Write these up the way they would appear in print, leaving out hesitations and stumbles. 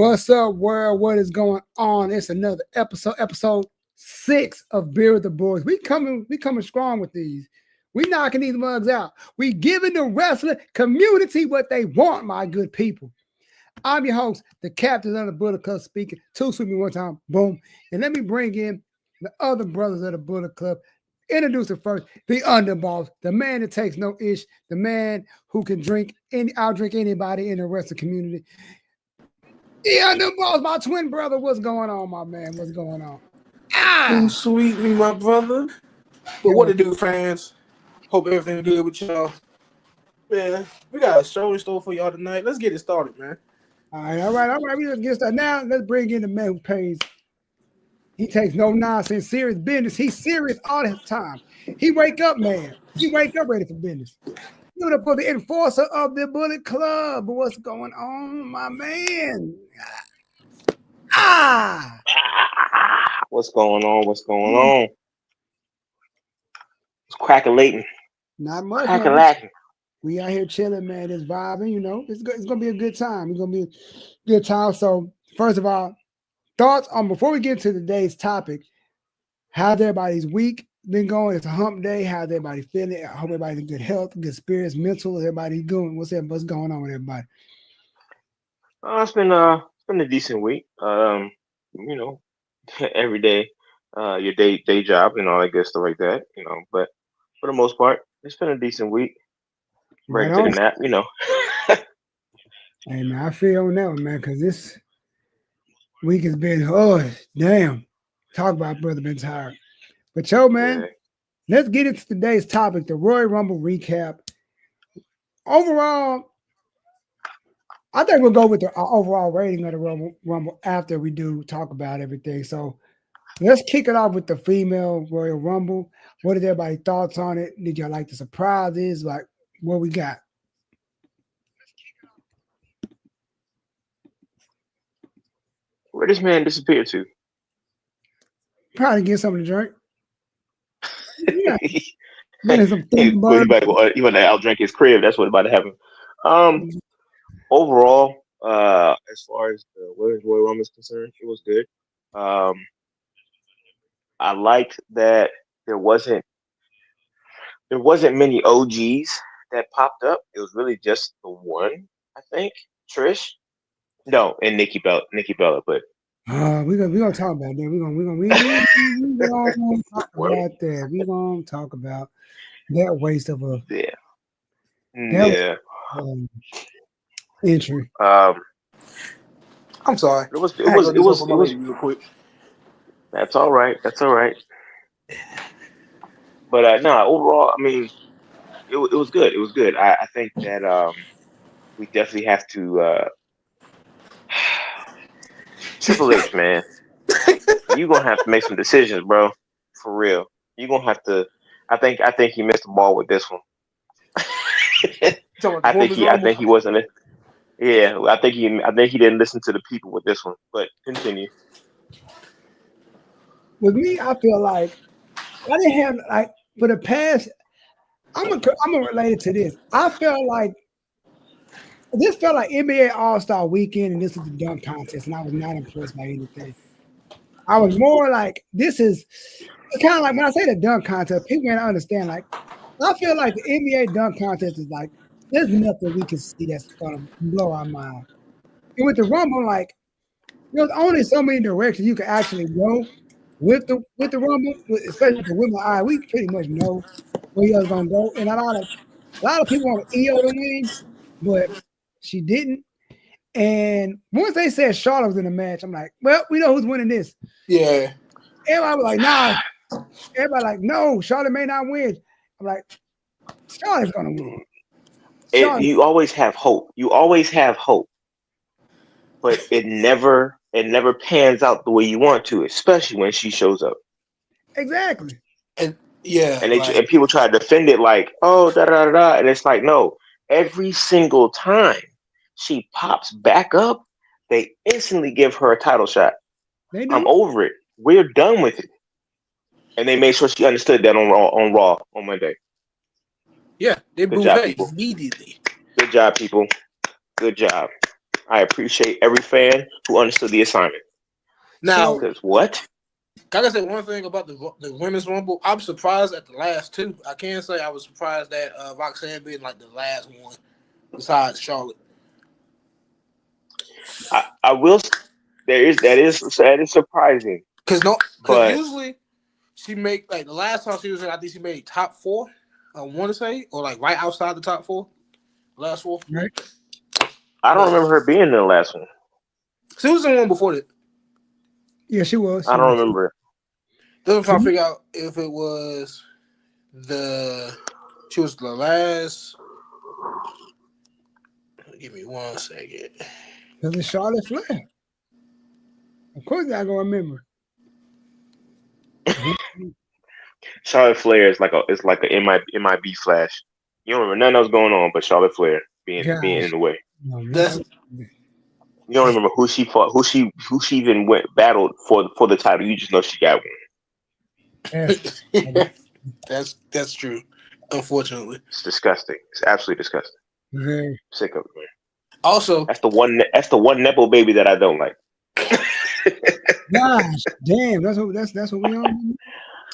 What's up, world? What is going on? It's another episode 6 of Beer with the Boys. We coming strong with these. We knocking these mugs out. We giving the wrestling community what they want, my good people. I'm your host, the captain of the Bullet Club speaking. Two sweet me one time, boom. And let me bring in the other brothers of the Bullet Club. Introduce it first, the underboss, the man that takes no ish, the man who can outdrink anybody in the wrestling community. The underboss, my twin brother. What's going on, my man? What's going on? Too sweet me, my brother. But what to do, fans? Hope everything good with y'all. Man, we got a show in store for y'all tonight. Let's get it started, man. All right. We just get started. Now, let's bring in the man who pays. He takes no nonsense, serious business. He's serious all the time. He wake up, man. He wake up ready for business. Give it up for the enforcer of the Bullet Club. What's going on, my man? What's going on? What's going on? It's crackalating. Not much. Crackalacking. We out here chilling, man. It's vibing, you know. It's gonna be a good time. It's gonna be a good time. So, first of all, thoughts on before we get to today's topic. How's everybody's week been going? It's a hump day. How's everybody feeling? I hope everybody's in good health, good spirits, mental. Everybody's doing. What's going on with everybody? It's been a decent week. You know, every day, your day job and all that good stuff like that. You know, but for the most part, it's been a decent week. Ready to the nap, you know. Hey man, I feel on that one, man, because this week has been damn. Talk about brother been tired. But yo, man, Let's get into today's topic, the Royal Rumble recap. Overall, I think we'll go with the overall rating of the Rumble after we do talk about everything. So let's kick it off with the female Royal Rumble. What is everybody's thoughts on it? Did y'all like the surprises? Like, what we got? Where this man disappeared to? Probably get something to drink. Yeah. He want to outdrink his crib. That's what's about to happen. Overall, as far as the Women's Royal Rumble is concerned, it was good. I liked that there wasn't many OGs that popped up. It was really just the one, I think, Trish. No, and Nikki Bella, but we're gonna talk about that. We're gonna talk about that. We're gonna talk about that waste of a entry. I'm sorry. It was real quick. That's all right. But no, overall, I mean, it was good. It was good. I think that we definitely have to Triple H, man. You're gonna have to make some decisions, bro. For real. You're gonna have to. I think he missed the ball with this one. I think he wasn't. Yeah, I think he didn't listen to the people with this one. But continue. With me, I feel like I didn't have like for the past. I'm gonna relate it to this. I felt like this felt like NBA All-Star Weekend, and this is the dunk contest, and I was not impressed by anything. I was more like, this is kind of like when I say the dunk contest, people can't understand. Like, I feel like the NBA dunk contest is like, there's nothing we can see that's gonna blow our mind. And with the Rumble, like, there's only so many directions you can actually go with the Rumble, especially for women. We pretty much know where you're gonna go, and a lot of people want EO to win, but she didn't. And once they said Charlotte was in the match, I'm like, well, we know who's winning this. Yeah. Everybody was like, nah. Everybody like, no, Charlotte may not win. I'm like, Charlotte's gonna win. You always have hope. But it never pans out the way you want to, especially when she shows up. Exactly. And yeah. And people try to defend it like, oh, da da da, and it's like, no. Every single time she pops back up, they instantly give her a title shot. I'm over it. We're done with it. And they made sure she understood that on Raw on Monday. Yeah, they booed her immediately. Good job, people. Good job. I appreciate every fan who understood the assignment. Now, because what? Gotta say one thing about the women's rumble. I'm surprised at the last two. I can't say I was surprised that Roxanne being like the last one besides Charlotte. I will. That is surprising because usually she make like the last time she was in, I think she made top 4. I want to say, or like right outside the top 4, last 4. Right. I don't remember her being in the last one. She was in one before that. Yeah, she was. I don't remember. Then I'm trying to figure out if it was she was the last. Give me 1 second. Because it's Charlotte Flair. Of course, I gonna remember. Charlotte Flair is like a MIB flash. You don't remember nothing else going on, but Charlotte Flair being in the way. No, You don't remember who she fought, who she even battled for the title. You just know she got one. That's true. Unfortunately, it's disgusting. It's absolutely disgusting. Very. Sick of it, man. Also, that's the one Nepo baby that I don't like. Gosh, damn, that's what we on.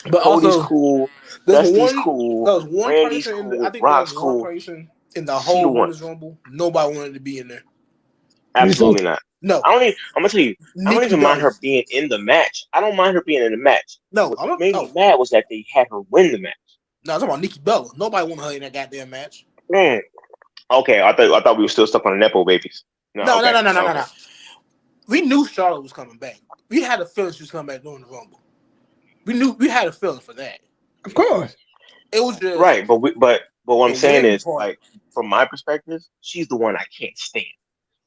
But Cody's also, cool. Dusty's cool. There was one Randy's person. cool. I think Rock's there was one cool. person in the whole Women's Rumble. Nobody wanted to be in there. Absolutely not. No, I'm gonna tell you. I don't even mind her being in the match. I don't mind her being in the match. No, what made me mad was that they had her win the match. No, I'm talking about Nikki Bella. Nobody wanted her in that goddamn match. Okay, I thought we were still stuck on the Nepo babies. No. We knew Charlotte was coming back. We had a feeling she was coming back during the Rumble. We had a feeling for that. Of course. It was just right, but what I'm saying is, like, from my perspective, she's the one I can't stand.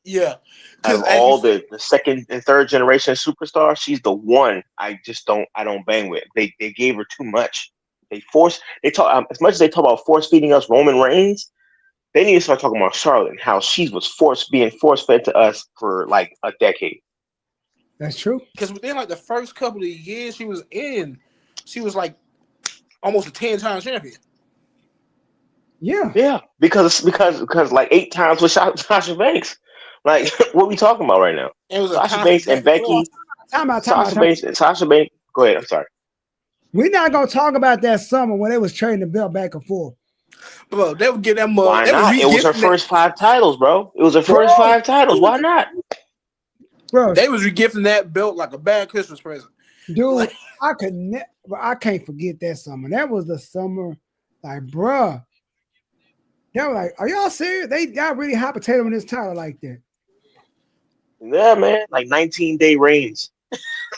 Yeah, out of all the second and third generation superstars, she's the one I don't bang with. They gave her too much. They talk as much as they talk about force feeding us Roman Reigns. They need to start talking about Charlotte and how she was being force fed to us for like a decade. That's true. Because within like the first couple of years she was in, she was like almost a 10-time champion. Yeah. Because like 8 times with Sasha Banks. Like, what are we talking about right now? It was Sasha Banks and Becky. Sasha Banks and Sasha Banks. Go ahead. I'm sorry. We're not gonna talk about that summer when they was trading the belt back and forth. Bro, they would get that money. Why not? It was her first 5 titles, bro. It was her first 5 titles. Why not? Bro, they was regifting that belt like a bad Christmas present. Dude, I can't forget that summer. That was the summer, like, bruh. They were like, are y'all serious? They got really hot potato in this title like that. Yeah, man. Like 19-day reigns.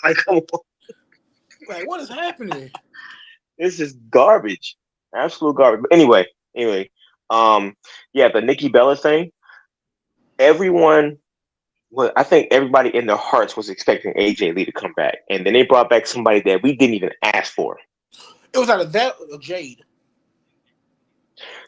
Like, come on. Like, what is happening? This is garbage. Absolute garbage. But anyway, the Nikki Bella thing. I think everybody in their hearts was expecting AJ Lee to come back, and then they brought back somebody that we didn't even ask for. It was either that or Jade.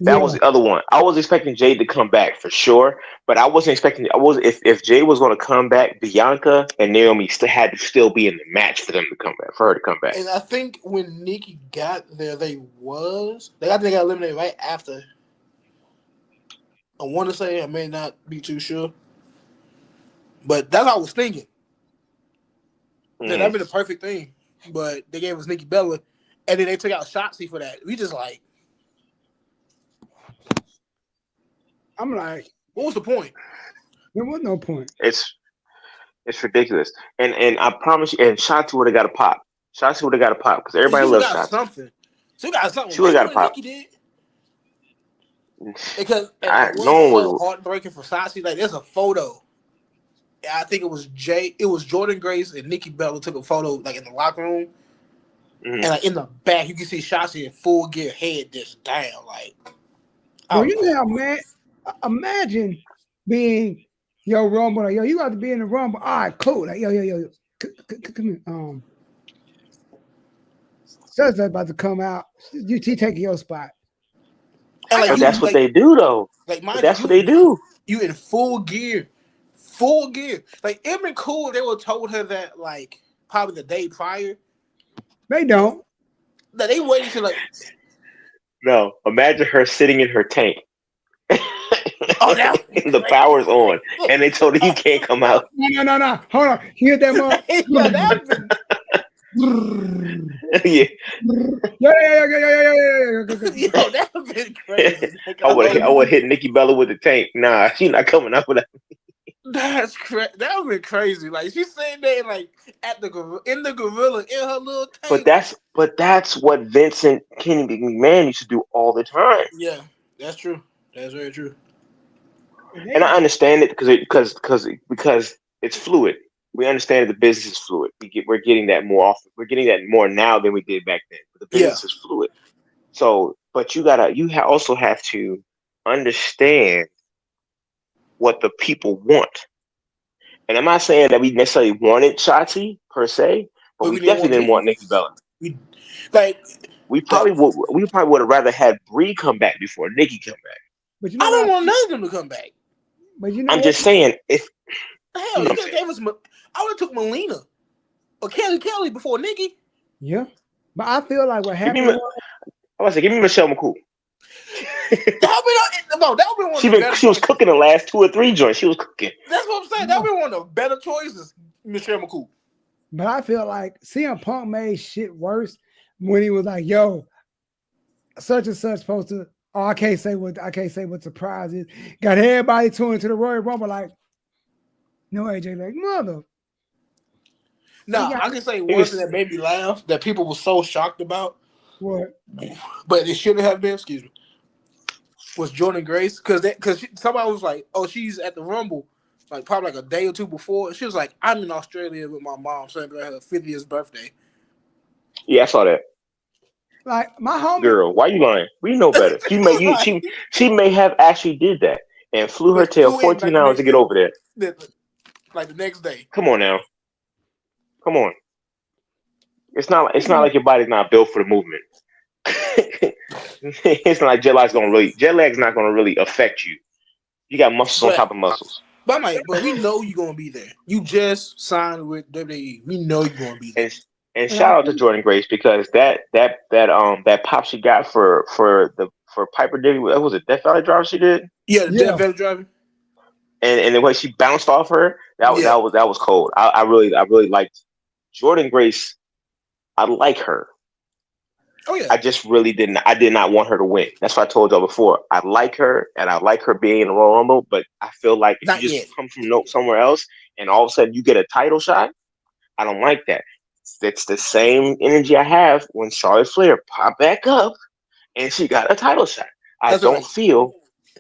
That was the other one. I was expecting Jade to come back for sure, but I wasn't expecting. If Jade was going to come back, Bianca and Naomi had to still be in the match for them to come back, for her to come back. And I think when Nikki got there, they got eliminated right after. I want to say, I may not be too sure, but that's what I was thinking. That'd be the perfect thing, but they gave us Nikki Bella, and then they took out Shotzi for that. We just like. I'm like, what was the point? There was no point. It's ridiculous, and I promise you, and Shotzi would have got a pop. Shotzi would have got a pop because everybody loves Shotzi. Something. She got something. She would have got a pop. Nikki did. Because no one was heartbreaking for Shotzi. Like, there's a photo. I think it was Jordan Grace and Nikki Bella took a photo like in the locker room, and like in the back you can see Shotzi in full gear, head just down. Like, you know how mad. Imagine being Rumble. Like, you got to be in the Rumble. All right, cool. Like, yo. Come here. Such about to come out. You taking your spot. And like, that's what they do, though. Like, that's what they do. You in full gear. Full gear. Like, it'd been cool if they would have told her that, like, probably the day prior. They don't. That they waited to, like. No, imagine her sitting in her tank. Oh, that the power's on, and they told her you can't come out. No. Hold on. Hear that mother. Yo, that been Yeah, Yeah. yo, that been crazy. Like, I would hit Nikki Bella with the tank. Nah, she's not coming out with that. that's crazy. That would be crazy. Like she's sitting there, like in the gorilla in her little tank. But that's what Vincent Kennedy McMahon used to do all the time. Yeah, that's true. That's very true. And I understand it because it's fluid. We understand that the business is fluid. We're getting that more often. We're getting that more now than we did back then. But the business is fluid. So, but you also have to understand what the people want. And I'm not saying that we necessarily wanted Shotzi per se, but we definitely didn't want Nikki Bella. We probably would have rather had Brie come back before Nikki come back. But I don't want none of them to come back. But you know, I'm just saying if hell, you could have gave us. I would have took Melina or Kelly before Nikki. Yeah, but I feel like what happened. I was like, give me Michelle McCool. That would be one. She was cooking the last 2 or 3 joints. She was cooking. That's what I'm saying. That would be one of the better choices, Michelle McCool. But I feel like CM Punk made shit worse when he was like, "Yo, such and such supposed to." Oh, I can't say what the prize is. Got everybody tuned to the Royal Rumble like, no AJ, like mother. No, I can say one thing that made me laugh that people were so shocked about. What? But it shouldn't have been. Excuse me. Was Jordan Grace because somebody was like, "Oh, she's at the Rumble," like probably like a day or 2 before. She was like, "I'm in Australia with my mom celebrating her 50th birthday." Yeah, I saw that. Like my homie, girl, why you lying? We know better. She may have actually did that and flew her tail 14 hours to get over there. Like the next day. Come on now. Come on. It's not like your body's not built for the movement. It's not like jet lag's not gonna really affect you. You got muscles on top of muscles. But we know you're gonna be there. You just signed with WWE. We know you're gonna be there. And shout out to Jordan Grace because that pop she got for Piper Diddy, what was it, Death Valley Driver she did? Yeah, Death Valley Driver. And the way she bounced off her, that was cold. I really liked Jordan Grace. I like her. Oh yeah. I just really didn't. I did not want her to win. That's what I told y'all before. I like her, and I like her being in the Royal Rumble. But I feel like if you just come from somewhere else, and all of a sudden you get a title shot, I don't like that. It's the same energy I have when Charlotte Flair popped back up, and she got a title shot. I don't feel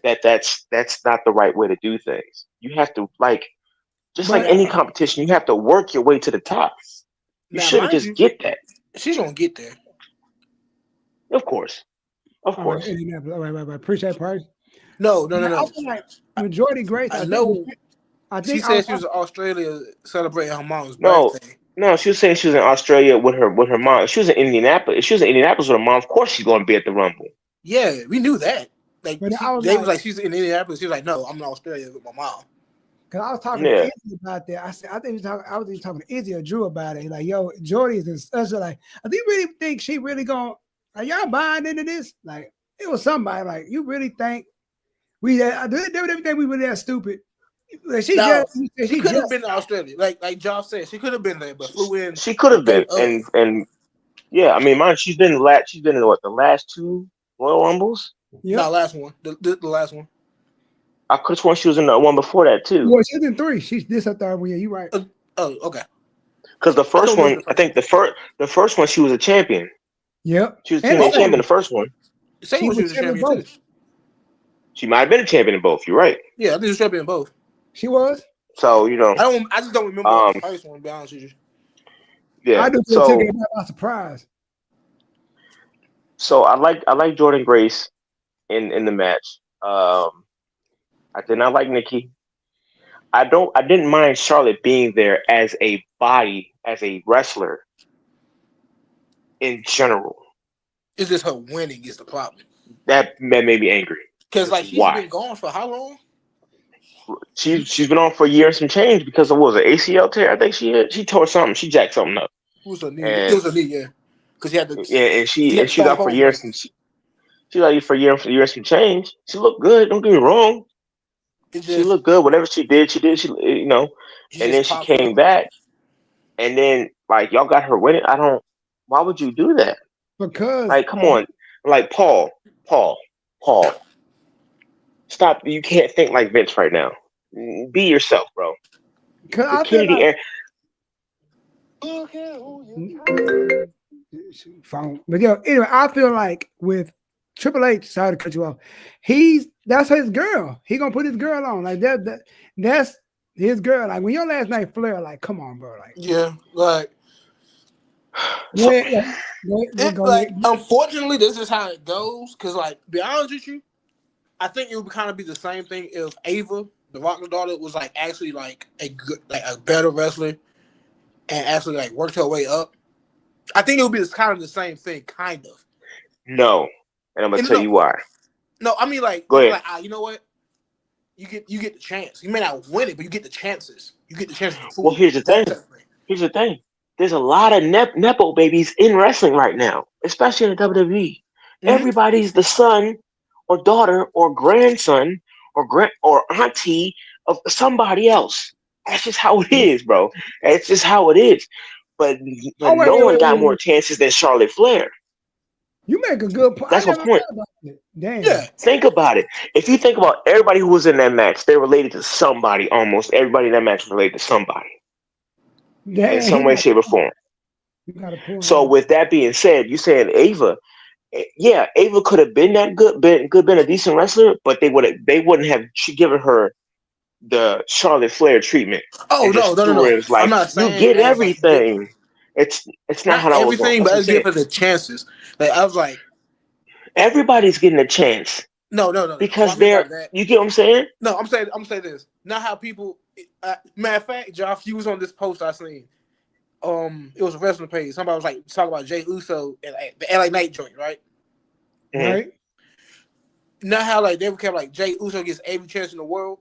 that's not the right way to do things. You have to like any competition, you have to work your way to the top. You shouldn't just get that. She's gonna get there. Of course. All right. Appreciate it, Price. No. I feel like majority Grace. I think she said she was in Australia celebrating her mom's birthday. No, she was saying she was in Australia with her mom. She was in Indianapolis. If she was in Indianapolis with her mom, of course she's going to be at the Rumble. Yeah, we knew that. Like they was like she's in Indianapolis. She was like, no, I'm in Australia with my mom. Cause I was talking to Izzy about that. I was even talking to Izzy or Drew about it. Like, yo, Jordy's in such a like. I think really think she really gonna. Are y'all buying into this? Like, it was somebody like, you really think we everything we were that stupid? Like, she could have been in Australia, like Josh said, she could have been there, but flew in. She could have been, and yeah, I mean, she's been in what, the last 2 Royal Rumbles? Yeah, no, last one, the last one. I could have sworn she was in the one before that too. Well, she's in 3. This her 3rd one. Yeah, you right. Okay. Because the first one, I think the first one she was a champion. Yep. She was a champion in the first one. She was a champion both. She might have been a champion in both. You're right. Yeah, I think she was a champion in both. She was. So I just don't remember the first one. To be honest with you. Yeah. I do take it by surprise. So I like Jordan Grace in the match. I did not like Nikki. I didn't mind Charlotte being there as a body, as a wrestler. In general, it's just her winning is the problem. That made me angry. Because she's been gone for how long? She's been on for a year and some change because of what was it, ACL tear? I think she tore something. She jacked something up. It was a knee. It was a knee, yeah. Because she had to. Yeah, and she got for years and she got for years and some change. She looked good. Don't get me wrong, She looked good. Whatever she did, she did. She he and just then she popped for came her. back, and then like y'all got her winning. I don't. Why would you do that? because Like, come on, like Paul, Paul. Stop! You can't think like Vince right now. Be yourself, bro. The I feel Kennedy like era. phone. But anyway, I feel like with Triple H, sorry to cut you off. That's his girl. He gonna put his girl on like that's his girl. Like when your last night Flair, like come on, bro. Like Yeah, like go So, ahead, go ahead. unfortunately, this is how it goes. Cause like, be honest with you, I think it would kind of be the same thing if Ava, the Rock's daughter, was like actually like a good, like a better wrestler and actually like worked her way up. I think it would be kind of the same thing, kind of. no, and I'm gonna And tell you why. no, I mean like Go they be ahead. like, you know what? You get the chance. You may not win it, but you get the chances. You get the chances to Well, prove here's the that thing. type of thing. Here's the thing. There's a lot of nepo babies in wrestling right now, especially in the WWE. Mm-hmm. Everybody's the son or daughter or grandson or auntie of somebody else. That's just how it is, bro. That's just how it is. But Oh but no one got more wait. chances than Charlotte Flair. You make a good point. I That's my never point. thought about it. Damn. Yeah. Think about it. If you think about everybody who was in that match, they're related to somebody. Almost everybody in that match was related to somebody in Damn, some way, shape, or form. you got a point. So with that being said, you saying Ava, yeah, Ava could have been that good, been a decent wrestler, but they wouldn't have given her the Charlotte Flair treatment Oh and no, just no, no, threw her. no. It was I'm like not you saying get as like give everything. It's not not how that was going. everything, That's but what I'm let's give saying. her the chances. Like I was like, Everybody's getting a chance no. What because I mean by they're. that, You get what I'm saying? no, I'm saying this. Not how people. Matter of fact, Josh, you was on this post I seen. It was a wrestling page. Somebody was like talking about Jay Uso and like, the LA Knight joint, right? Mm-hmm. Right? Not how like they were kept like Jay Uso gets every chance in the world.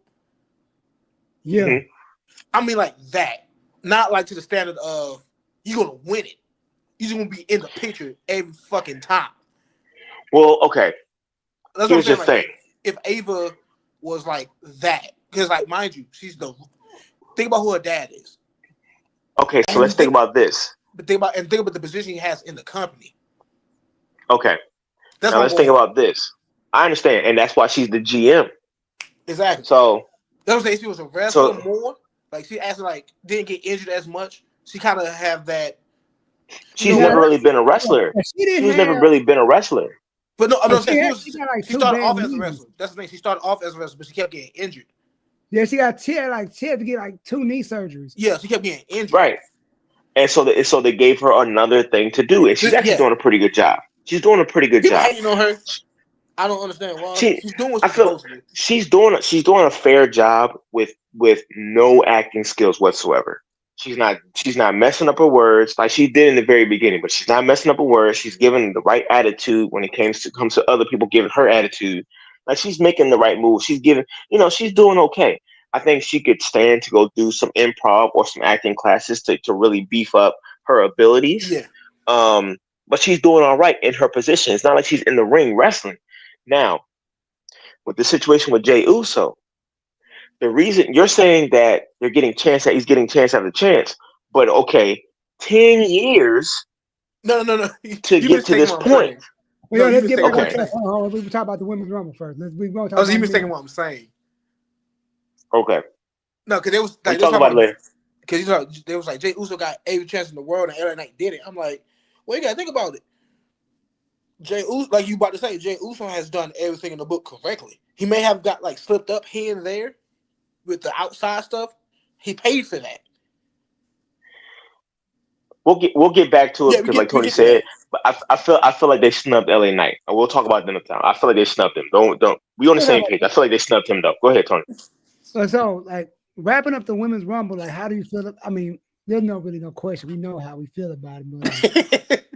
Yeah. Mm-hmm. I mean like that, not like to the standard of you're gonna win it. You're just gonna be in the picture every fucking time. Well, okay. That's what I'm Here's the saying. Like thing. if Ava was like that, because like mind you, she's the think about who her dad is, Okay, so and let's think about this. think about the position he has in the company. Okay, That's now my let's think point. about this. I understand, and that's why she's the GM. Exactly. So, That was if she was a wrestler so more. Like she actually like didn't get injured as much. She kind of have that, you she's know never what? really been a wrestler. She didn't She was never have. really been a wrestler. But no, I'm not saying She got like she two started bad off as a knees. wrestler. That's the thing. She started off as a wrestler, but she kept getting injured. Yeah, she had to get like 2 knee surgeries. Yeah, she kept getting injured. Right. And so they gave her another thing to do, and she's actually Yeah, doing a pretty good job. She's doing a pretty good people job. hating on her. I don't understand why. She, She's doing what I she's feel supposed to do. she's doing a fair job with no acting skills whatsoever. She's not messing up her words like she did in the very beginning, but she's not messing up her words. She's giving the right attitude when it comes to other people giving her attitude. Like she's making the right move. She's giving, she's doing okay. I think she could stand to go do some improv or some acting classes to really beef up her abilities. Yeah. But she's doing all right in her position. It's not like she's in the ring wrestling. Now, with the situation with Jay Uso, the reason you're saying that he's getting chance after chance, but okay, 10 years No. to You get to mistaken this what I'm point. saying. Well, No, yo, you let's get back mistaken what on I'm Okay, track. saying. Hold on, we talk about the women's rumble first. We gonna I talk was about even the men. mistaken what I'm saying. okay, No, because they was we like they was talk talking about it about later. because they was like Jay Uso got every chance in the world and LA Knight did it. I'm like, well, you gotta think about it. Jay Uso, like you about to say, Jay Uso has done everything in the book correctly. He may have got like slipped up here and there with the outside stuff. He paid for that. We'll get back to it Yeah, because, like we Tony get to that. said, but I feel like they snubbed LA Knight. And we'll talk about them next time. I feel like they snubbed him. Don't we on the same page? I feel like they snubbed him though. Go ahead, Tony. So, like wrapping up the women's rumble, like how do you feel? I mean, there's no question. We know how we feel about it, but like,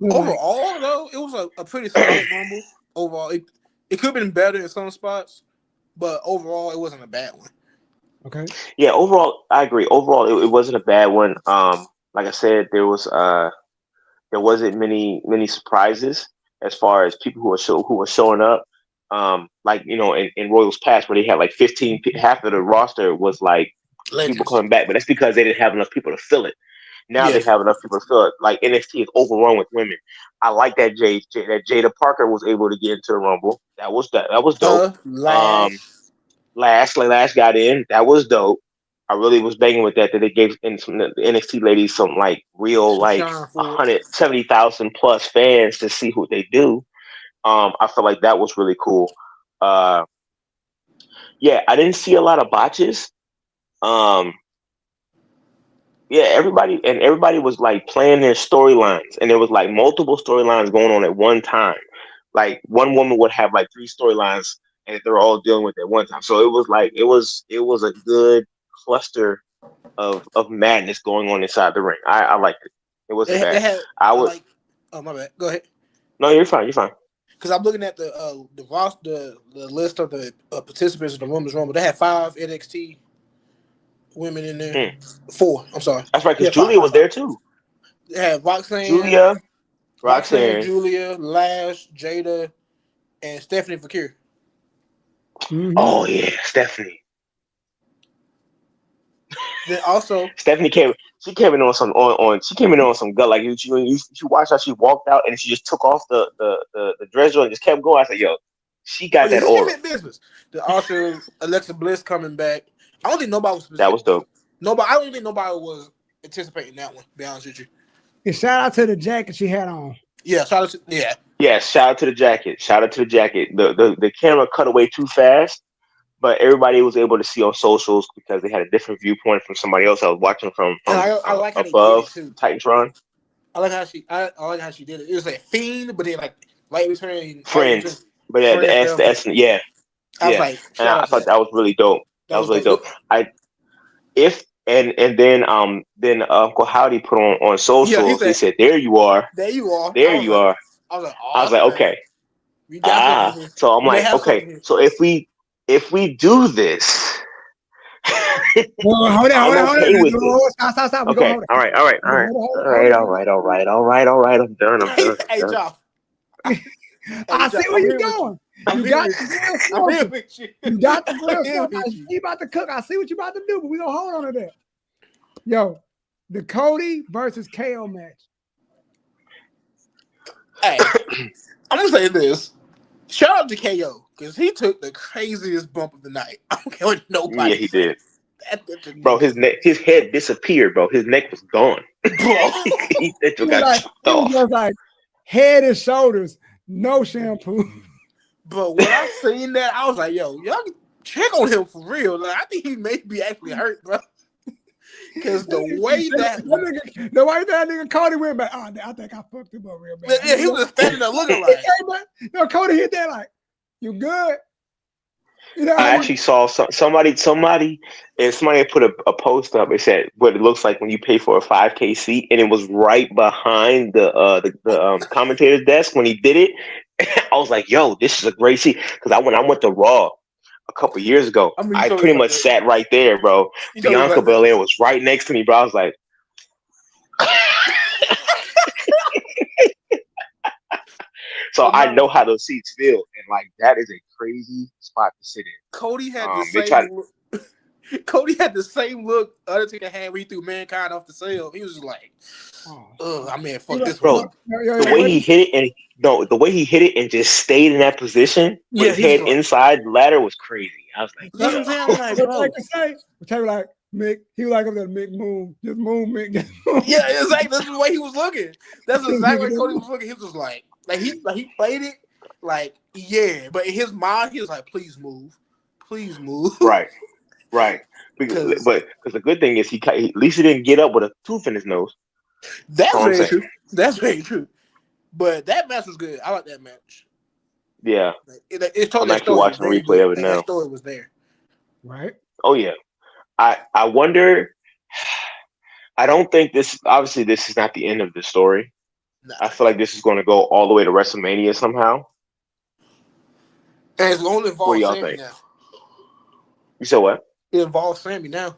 Overall, though, it was a pretty solid rumble. Overall, it could have been better in some spots, but overall, it wasn't a bad one. okay, Yeah, overall, I agree. Overall, it wasn't a bad one. Like I said, there wasn't many surprises as far as people who were showing up. like in Royals past where they had like 15, half of the roster was like people Legends. coming back, but that's because they didn't have enough people to fill it. Now they Yeah. have enough people to fill it. Like NXT is overrun with women. I like that that Jada Parker was able to get into the Rumble. That was dope. Last got in. That was dope. I really was banging with that they gave the NXT ladies some like real like Shine for it. 170,000 plus fans to see who they do. I feel like that was really cool. Yeah, I didn't see a lot of botches. Um, yeah, everybody was like playing their storylines, and there was like multiple storylines going on at one time. Like one woman would have like three storylines, and they're all dealing with at one time. So it was like it was a good cluster of madness going on inside the ring. I liked it. It wasn't bad. Oh my bad. Go ahead. No, you're fine. You're fine. Because I'm looking at the list of the participants in the Women's Rumble. They had 5 NXT women in there. 4. I'm sorry. That's right. Because Julia was there too. They had Roxanne, Julia, Lash, Jada, and Stephanie Fakir. Mm-hmm. Oh yeah, Stephanie. Then also Stephanie came. She came in on some She came in on some gut. Like you watch how she walked out and she just took off the dress and just kept going. I said, "Yo, she got that aura." Business. Then also Alexa Bliss coming back. I don't think nobody was specific. That was dope. I don't think nobody was anticipating that one. To be honest with you. And shout out to the jacket she had on. Yeah, shout out to shout out to the jacket. Shout out to the jacket. The camera cut away too fast, but everybody was able to see on socials because they had a different viewpoint from somebody else I was watching from I like how above they did it too. Titantron. I like how she did it. It was like Fiend, but then like light return Friends. But yeah, the S, yeah. I was like, I thought that was really dope. That was really dope. Then Uncle Howdy put on socials. He said, "There you are. There you are. There you are." I was like, I was like, okay. We got something. So I'm like, okay. So if we do this, hold on. Stop. Okay. All right. I'm done. Hey, Joff. I see where you're going. You got the grill. She about to cook. I see what you about to do, but we gonna hold on to that. Yo, the Cody versus KO match. Hey, I'm gonna say this. Shout out to KO because he took the craziest bump of the night. I don't care what nobody. Yeah, he did. Bro, his head disappeared, bro. His neck was gone. Bro, it was like head and shoulders, no shampoo. But when I seen that, I was like, yo, y'all check on him for real. Like, I think he may be actually hurt, bro. Because the way that nigga Cody went back, I think I fucked him up real bad. Yeah, he was just standing there looking like. No, Cody hit that like, you good? You know, I actually saw somebody put a post up. It said what it looks like when you pay for a 5K seat, and it was right behind the commentator's desk when he did it. I was like, "Yo, this is a great seat." Because when I went to Raw a couple years ago, I pretty much sat right there, bro. Bianca Belair was right next to me, bro. I was like. So I know how those seats feel, and like that is a crazy spot to sit in. Cody had the same look Undertaker had when he threw Mankind off the sail. He was just like, I mean, fuck this, bro. The way he hit it and just stayed in that position with his head inside the ladder was crazy. I was like, you know what I'm saying? Like, Mick, he was like up there, Mick Moon, just Moon, Mick. Just Moon. Yeah, exactly. That's the way he was looking. That's exactly what Cody was looking. He was just like he played it like, yeah, but in his mind, he was like, please move. Right. Because the good thing is at least he didn't get up with a tooth in his nose. That's very true. That's very true. But that match was good. I like that match. Yeah, it's totally. I'm actually watching a replay of it now. That story was there, right? Oh yeah. I wonder. I don't think this is not the end of the story. Nah. I feel like this is going to go all the way to WrestleMania somehow. And it's only involved Sammy now. You said what? It involves Sammy now.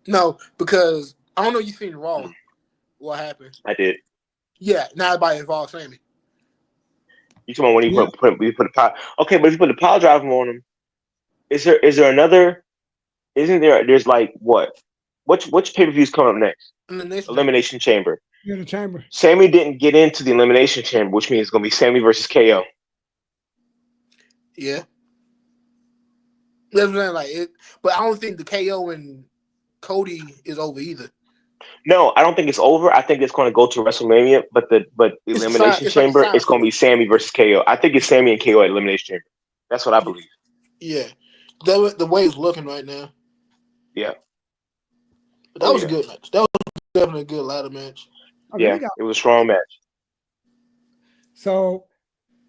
No, because I don't know. You seen Raw? What happened? I did. Yeah, now everybody involves Sammy. You talking about when you put a power? Okay, but if you put a power driver on them, is there another? Isn't there? There's like what? Which pay per views coming up next? Elimination Chamber. Yeah, the chamber. Sammy didn't get into the Elimination Chamber, which means it's gonna be Sammy versus KO. Yeah. That's what I'm saying, like it, but I don't think the KO and Cody is over either. No, I don't think it's over. I think it's going to go to WrestleMania, but the Elimination Chamber, it's going to be Sammy versus KO. I think it's Sammy and KO at Elimination Chamber. That's what I believe. Yeah, the way it's looking right now. Yeah, but that was a good match. That was definitely a good ladder match. Okay, yeah, it was a strong match. So,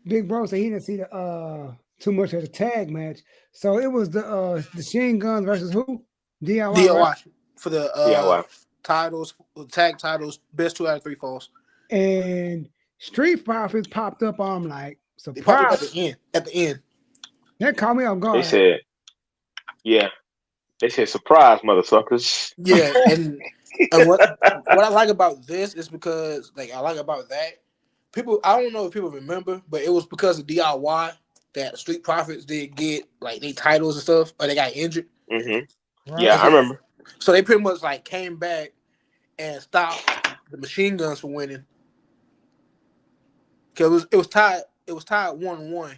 Big Bro said he didn't see the too much of the tag match. So it was the Machine Guns versus who? DIY. Right? For the DIY titles, tag titles, best 2 out of 3 falls. And Street Profits popped up on like surprise. They popped up at the end. That caught me off guard. They said, yeah. They said surprise, motherfuckers. Yeah, and what I like about this is because like I like about that. People, I don't know if people remember, but it was because of DIY that Street Profits did get like their titles and stuff, or they got injured. Mm-hmm. Right. Yeah, I remember. So they pretty much like came back and stopped the Machine Guns from winning. Cause it was tied 1-1.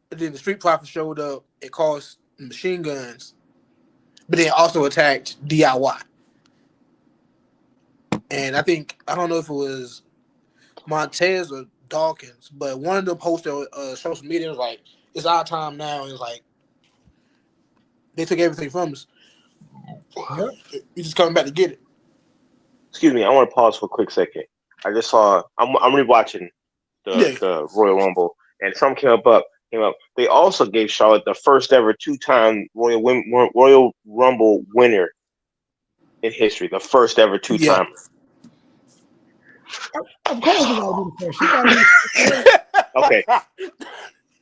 But then the Street Profits showed up. It cost the Machine Guns, but then also attacked DIY. And I don't know if it was Montez or Dawkins, but one of them posted on social media was like, "It's our time now." And it's like they took everything from us. You're just coming back to get it. Excuse me, I want to pause for a quick second. I just saw I'm rewatching the Royal Rumble, and something came up. They also gave Charlotte the first ever 2-time Royal Rumble winner in history. The first ever 2-time. Of course, you gotta be the first. Okay,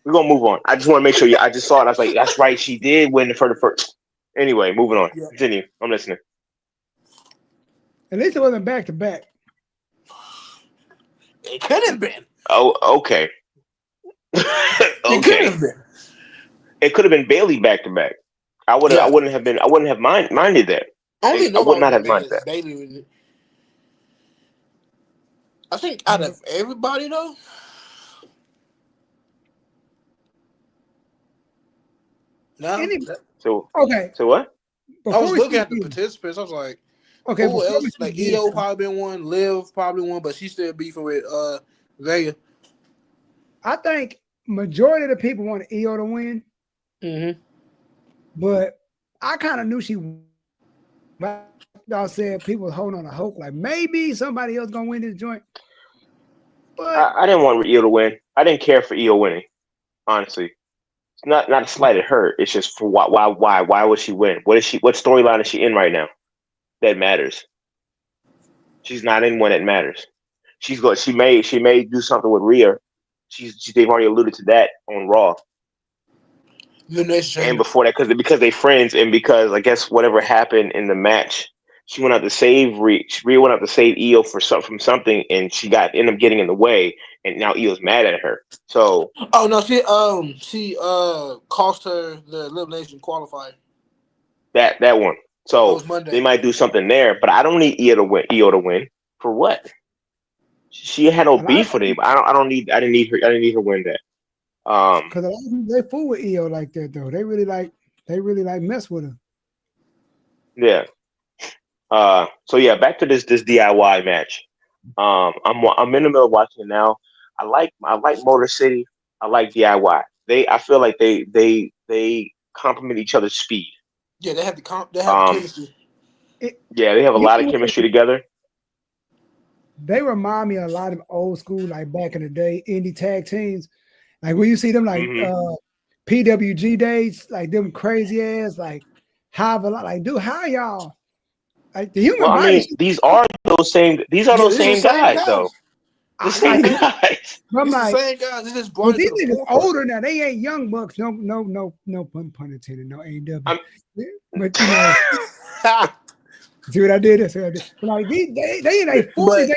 we're gonna move on. I just want to make sure. I just saw it. I was like, that's right. She did win for the first. Anyway, moving on. Yeah. Continue. I'm listening. At least it wasn't back to back. It could have been. Oh, okay. It could have been. It could have been Bailey back to back. I wouldn't have minded that. I would not have minded that. Bailey. I think out of everybody though. No. So okay. So what? I was looking at the participants. I was like, okay, who else? Like EO probably been one, Liv probably one, but she's still beefing with Vega. I think majority of the people want EO to win. Mm-hmm. But I kind of knew she. I said people was holding on to hope, like maybe somebody else gonna win this joint. But I didn't want EO to win. I didn't care for EO winning, honestly. It's not a slight at her. It's just for why would she win? What storyline is she in right now that matters? She's not in one that matters. She may do something with Rhea. They've already alluded to that on Raw. And before that, because they friends, and because I guess whatever happened in the match, she went out to save Rhea. Rhea went out to save EO from something, and she ended up getting in the way, and now EO's mad at her. So she cost her the elimination qualifier. That one. So they might do something there, but I don't need EO to win for what? She had no beef with him. I didn't need her to win that. Because a lot of people they fool with EO like that though. They really like mess with him. Yeah. So yeah, back to this DIY match. I'm in the middle of watching it now. I like Motor City. I like DIY. I feel like they complement each other's speed. Yeah, they have the chemistry. They have a lot of chemistry together. They remind me a lot of old school, like back in the day, indie tag teams. Like when you see them, like PWG days, like them crazy ass, like dude, how y'all? Like the human body. I mean, these are those same guys, though. The same guys. I'm like, the same guys. This is these niggas older now. They ain't young bucks. No pun intended. No AW. But you know, see what I did? Like they ain't like 40.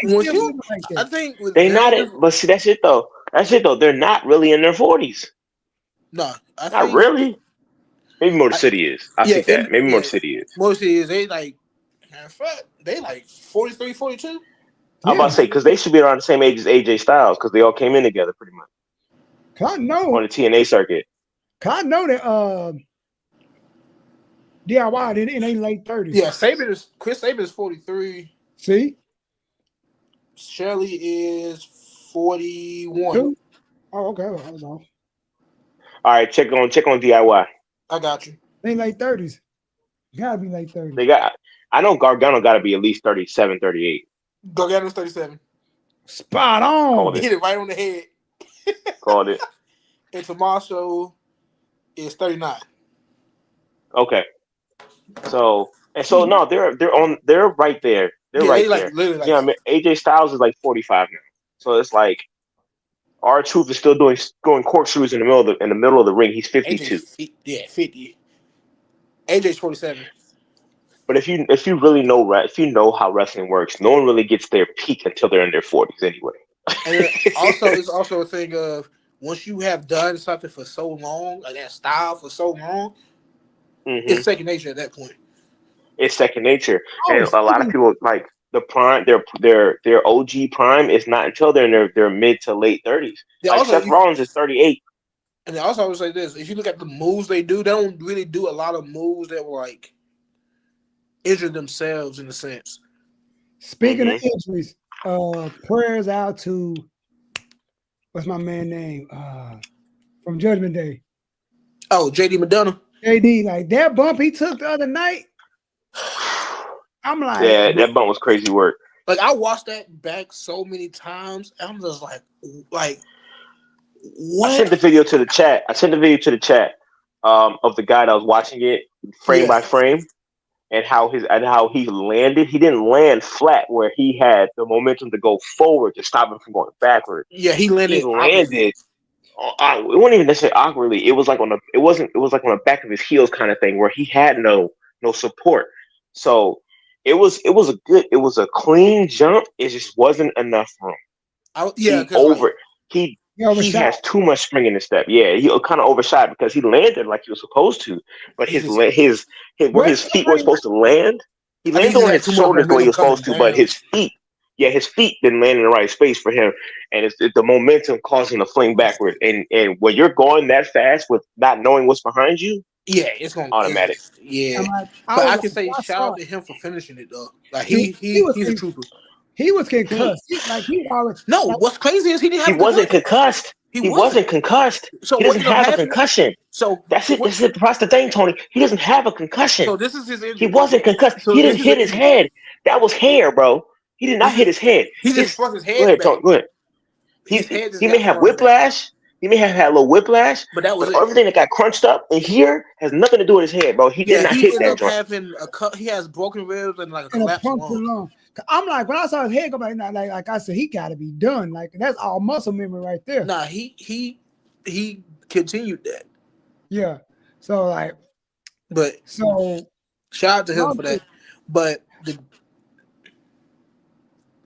I think they not it. But see, that's it though. That's it though. They're not really in their 40s. No, I Not think. really. Maybe Motor City is. I see that. Maybe Motor City is. Motor City is. They like, in fact, they like 43, 42. I'm about to say because they should be around the same age as AJ Styles because they all came in together pretty much. I know on the TNA circuit. I know that DIY in their late 30s. Yeah, Chris Sabin is 43. See? Shelley is 41. Oh, okay. Well, I was off. All right, check on DIY. I got you. They late 30s. Gotta be late 30s. I know Gargano got to be at least 37, 38. Gargano's 37. Spot on. He hit it right on the head. Called it. And Tommaso is 39. Okay. So no, they're right there. They're right there. Literally Yeah, I mean, AJ Styles is like 45 now. So it's like R-Truth is still going corkscrews in the middle of the ring. He's 52. 50. AJ's 47. But if you really know how wrestling works, no one really gets their peak until they're in their 40s anyway. And it's also a thing of once you have done something for so long, like that style for so long, it's second nature at that point. It's second nature, and a lot of people like the prime. Their OG prime is not until they're in their mid to late 30s. Like Seth Rollins is 38. And also, I would say this: if you look at the moves they do, they don't really do a lot of moves that will like injure themselves in a sense. Speaking of injuries, prayers out to what's my man name from Judgment Day. Oh, JD McDonough. JD, like that bump he took the other night. I'm like, yeah, that bump was crazy work. Like I watched that back so many times, and I'm just like, what? I sent the video to the chat. Of the guy that was watching it frame by frame, and how he landed. He didn't land flat where he had the momentum to go forward to stop him from going backward. Yeah, he landed. It wasn't even necessarily awkwardly. It was like on the back of his heels kind of thing where he had no support. So it was a clean jump. It just wasn't enough room. He has too much spring in his step. Yeah, he kind of overshot because he landed like he was supposed to, but where his feet were supposed to land, he landed on his shoulders the way he was supposed to, but his feet didn't land in the right space for him, and it's the momentum causing him to fling backward. And when you're going that fast with not knowing what's behind you, it's going automatic. But I can say shout out to him for finishing it though. Like he's a trooper. He was concussed. What's crazy is he didn't have. He wasn't concussed. He wasn't concussed. So he doesn't have a concussion. So that's it. This is the thing, Tony. He doesn't have a concussion. So this is his injury. He wasn't concussed. He didn't hit his head. That was hair, bro. He did not hit his head. He just fucked his head. Go ahead. He may have whiplash. He may have had a little whiplash, but everything that got crunched up in here has nothing to do with his head, bro. He did not hit that joint. He has broken ribs and like a collapsed lung. I'm like, when I saw his head go like I said, he got to be done. Like that's all muscle memory right there. Nah, he continued that. Yeah. So shout out to him for that. But the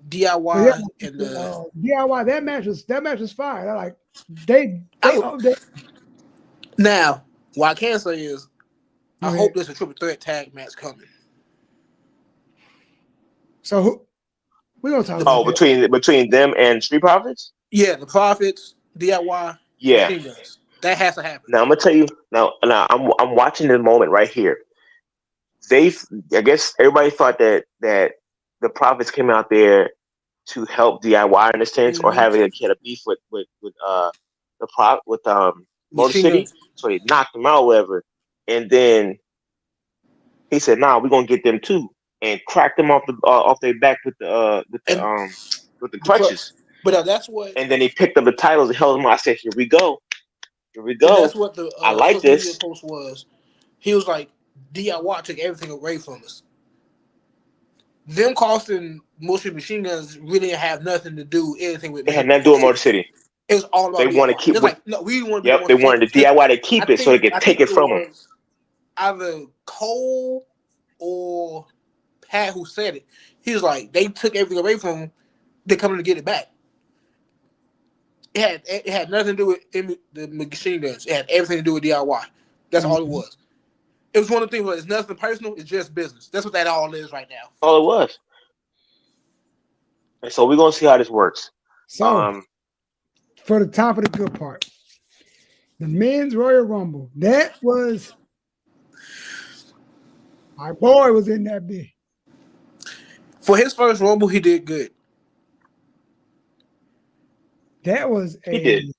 DIY and the DIY that match was fire. They're like they now what I can say is I hope there's a triple threat tag match coming. So we're gonna talk about between them and Street Profits? Yeah, the Profits, DIY. Yeah. That has to happen. Now I'm gonna tell you now I'm watching the moment right here. I guess everybody thought that the Profits came out there to help DIY in a sense, or having a beef with Motor City, so they knocked him out, whatever. And then he said, "Nah, we're gonna get them too," and cracked them off their back with the crutches. But that's what. And then he picked up the titles and held them out. I said, "Here we go." And that's what the I like this post was. He was like, DIY took everything away from us. Them costing Motor Machine Guns really didn't have nothing to do anything with. It had nothing to do with Motor City. It was all about. They want to keep. We want. Yep, they wanted the DIY to keep it so they could take it from them. Either Cole or Pat who said it. He was like, they took everything away from them. They're coming to get it back. it had nothing to do with the machine guns. It had everything to do with DIY. That's all it was. It was one of the things where it's nothing personal. It's just business. That's what that all is right now. All it was. And so we're gonna see how this works. So, for the top of the good part, the men's Royal Rumble. That was my boy was in that bit. For his first Rumble, he did good. That was He did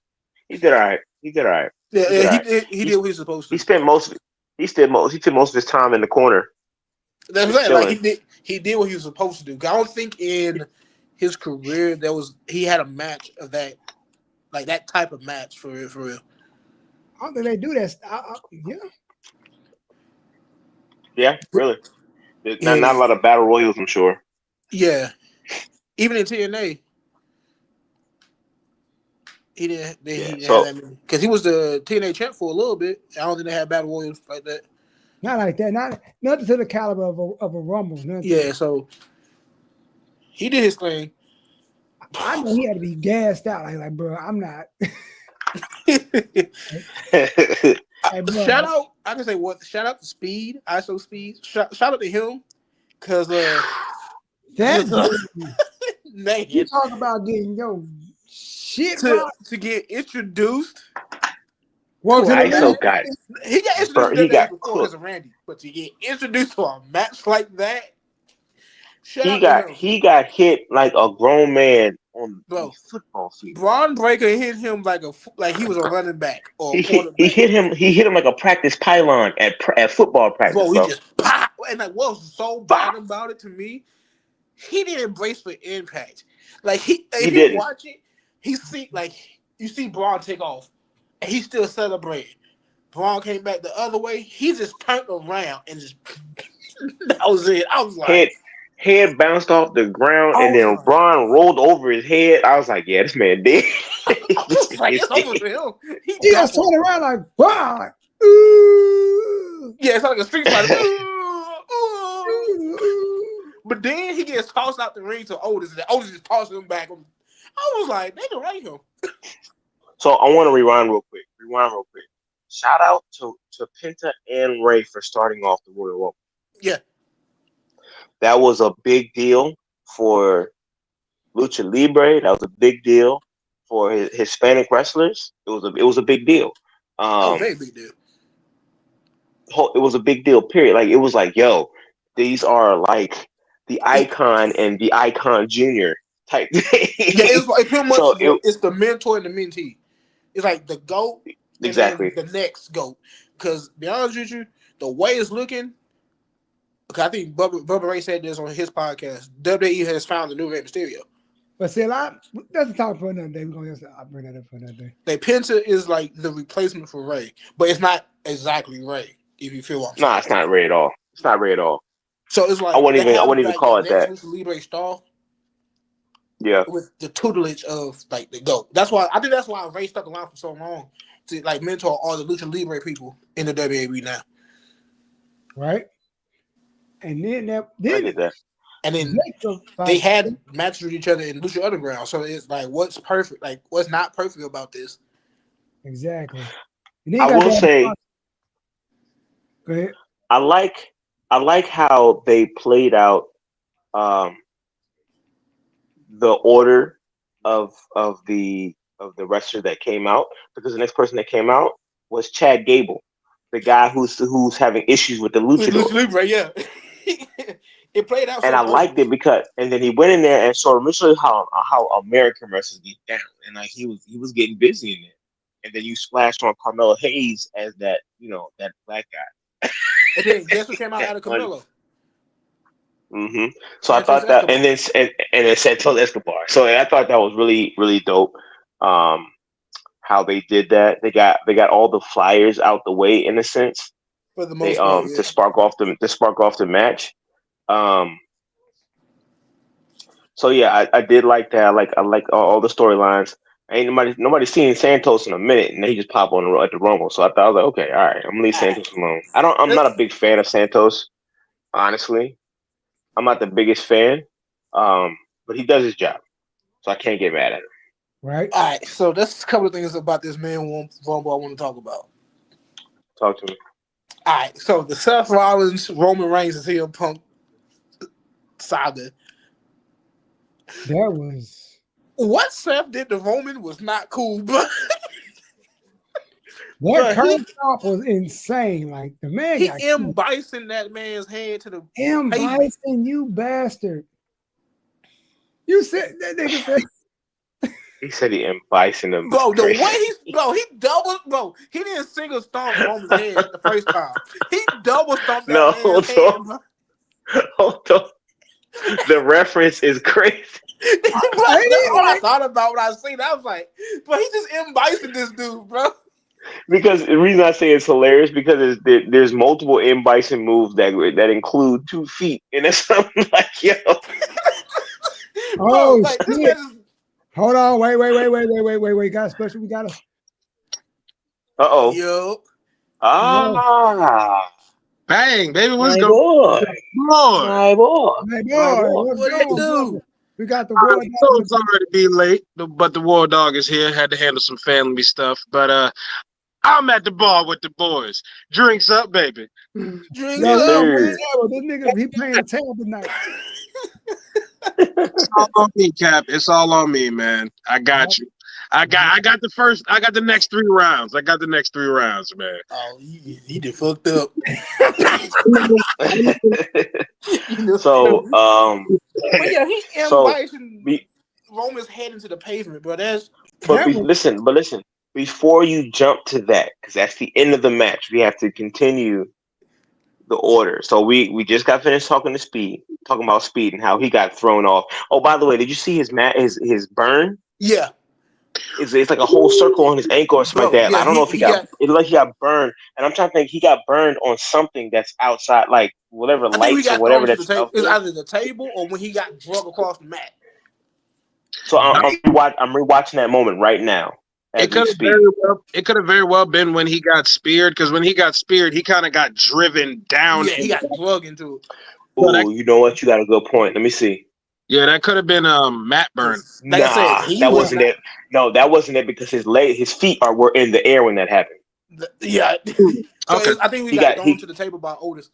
all right. He did all right. Yeah, he did what he was supposed to. He spent most of his time in the corner. That's right. Like he did what he was supposed to do. I don't think in his career he had a match of that, like that type of match for real. I don't think they do that. Yeah. Yeah, really. There's not a lot of battle royals, I'm sure. Yeah, even in TNA, he didn't. He had that many because he was the TNA champ for a little bit. I don't think they had battle royals like that. Not like that. Not to the caliber of a Rumble. Yeah, so he did his thing. I know he had to be gassed out. Like, bro, I'm not. Shout out! I can say what? Shout out to Speed, ISO Speed. Shout out to him because that man, you talk about getting shit to get introduced. Well, ISO got he got introduced to that before because of Randy, but to get introduced to a match like that, he got hit like a grown man on the football field. Braun Breaker hit him like he was a running back or he hit him like a practice pylon at football practice. Bro, he just pop, and like what was so bad about it to me, he didn't brace for impact. Like if you watch it, you see Braun take off, and he still celebrating. Braun came back the other way. He just turned around and just that was it. I was like. Head bounced off the ground, and then Braun rolled over his head. I was like, "Yeah, this man dead." It's over for him. He just turned around like, "Wow!" Yeah, it's like a street fighter. But then he gets tossed out the ring to Otis, and Otis just tosses him back. I was like, "They can write him." So I want to rewind real quick. Shout out to Penta and Ray for starting off the Royal Rumble. Yeah. That was a big deal for Lucha Libre. That was a big deal for Hispanic wrestlers. It was a big deal. Very big deal. It was a big deal. Period. Like it was like, yo, these are like the Icon and the Icon Junior type thing. Yeah, it's like pretty much. It's the mentor and the mentee. It's like the GOAT, exactly, and the next GOAT. Because be honest with you, the way it's looking. Okay, I think Bubba Ray said this on his podcast. WWE has found the new Rey Mysterio. But see, that's a topic for another day. I'll bring that up for another day. Like Penta is like the replacement for Ray, but it's not exactly Ray. If you feel what I'm saying. Nah, it's not Ray at all. It's not Ray at all. So it's like I wouldn't even call it that. Libre star. Yeah. With the tutelage of like the GOAT. That's why Ray stuck around for so long to like mentor all the Lucha Libre people in the WWE now. Right. And then and then they had matches with each other in Lucha Underground. So it's like, what's perfect? Like, what's not perfect about this? Exactly. I will say, go ahead. I like how they played out the order of the wrestler that came out, because the next person that came out was Chad Gable, the guy who's having issues with the Luchador. Libre, yeah. It played out, and I liked it because, and then he went in there and showed initially how American wrestlers get down, and like he was getting busy in it, and then you splashed on Carmelo Hayes as that that black guy. And then guess what came out of Carmelo? Mm-hmm. So Santos, I thought that, Escobar. and then Santos Escobar. So I thought that was really, really dope. How they did that. They got all the flyers out the way in a sense. For the most part, yeah. to spark off the match. So yeah, I did like that. I like all the storylines. Ain't nobody seen Santos in a minute, and he just popped on at the Rumble. So I thought, I was like, okay, all right, I'm gonna leave Santos alone. I'm not a big fan of Santos, honestly. I'm not the biggest fan, but he does his job, so I can't get mad at him. Right. All right, so that's a couple of things about this man Rumble I want to talk about. Talk to me. All right, so the Seth Rollins, Roman Reigns, and CM Punk saga. That was What Seth did to Roman was not cool, but that curb stop was insane. Like the man he got Bison that man's head to the pavement. Bison, you bastard. You said that nigga said He said he bison him. Bro, the way he double, he didn't single stomp Roman's head the first time. He double stomped that man's head, bro. Hold on. The reference is crazy. That's all I thought about when I seen it. I was like, but he just M-Bison this dude, bro. Because the reason I say it's hilarious because there's multiple M-Bison moves that include 2 feet. And it's something like, yo. oh, like, this man is... Hold on, wait. Got a special. We got a. Uh-oh. Yo. Ah. Bang, baby, what's My going boy. on? My boy. What it do? We got the war I'm so sorry to be late, but the war dog is here. Had to handle some family stuff. But I'm at the bar with the boys. Drinks up, baby. Drinks Yes, up. sir. This nigga, he playing the tab tonight. It's all on me, Cap. It's all on me, man. I got you. I got the next 3 rounds. I got the next 3 rounds, man. Oh, he done fucked up. So, but yeah, he M-Bison Roman's head into the pavement, bro. Listen. Before you jump to that, because that's the end of the match, we have to continue the order. So we just got finished talking about Speed and how he got thrown off. Oh, by the way, did you see his burn? Yeah. It's like a whole circle on his ankle or something like that. Yeah, I don't know if it like he got burned, and I'm trying to think he got burned on something that's outside, like whatever lights or whatever that stuff is. Is. Either the table or when he got drug across the mat. So I'm rewatching that moment right now. It could have very well been when he got speared, because when he got speared, he kind of got driven down. Yeah, he got drugged into it. Oh, you know what? You got a good point. Let me see. Yeah, that could have been Matt Burn. Like I said, that wasn't it. No, that wasn't it because his feet were in the air when that happened. Yeah. Okay. I think he got thrown to the table by Otis.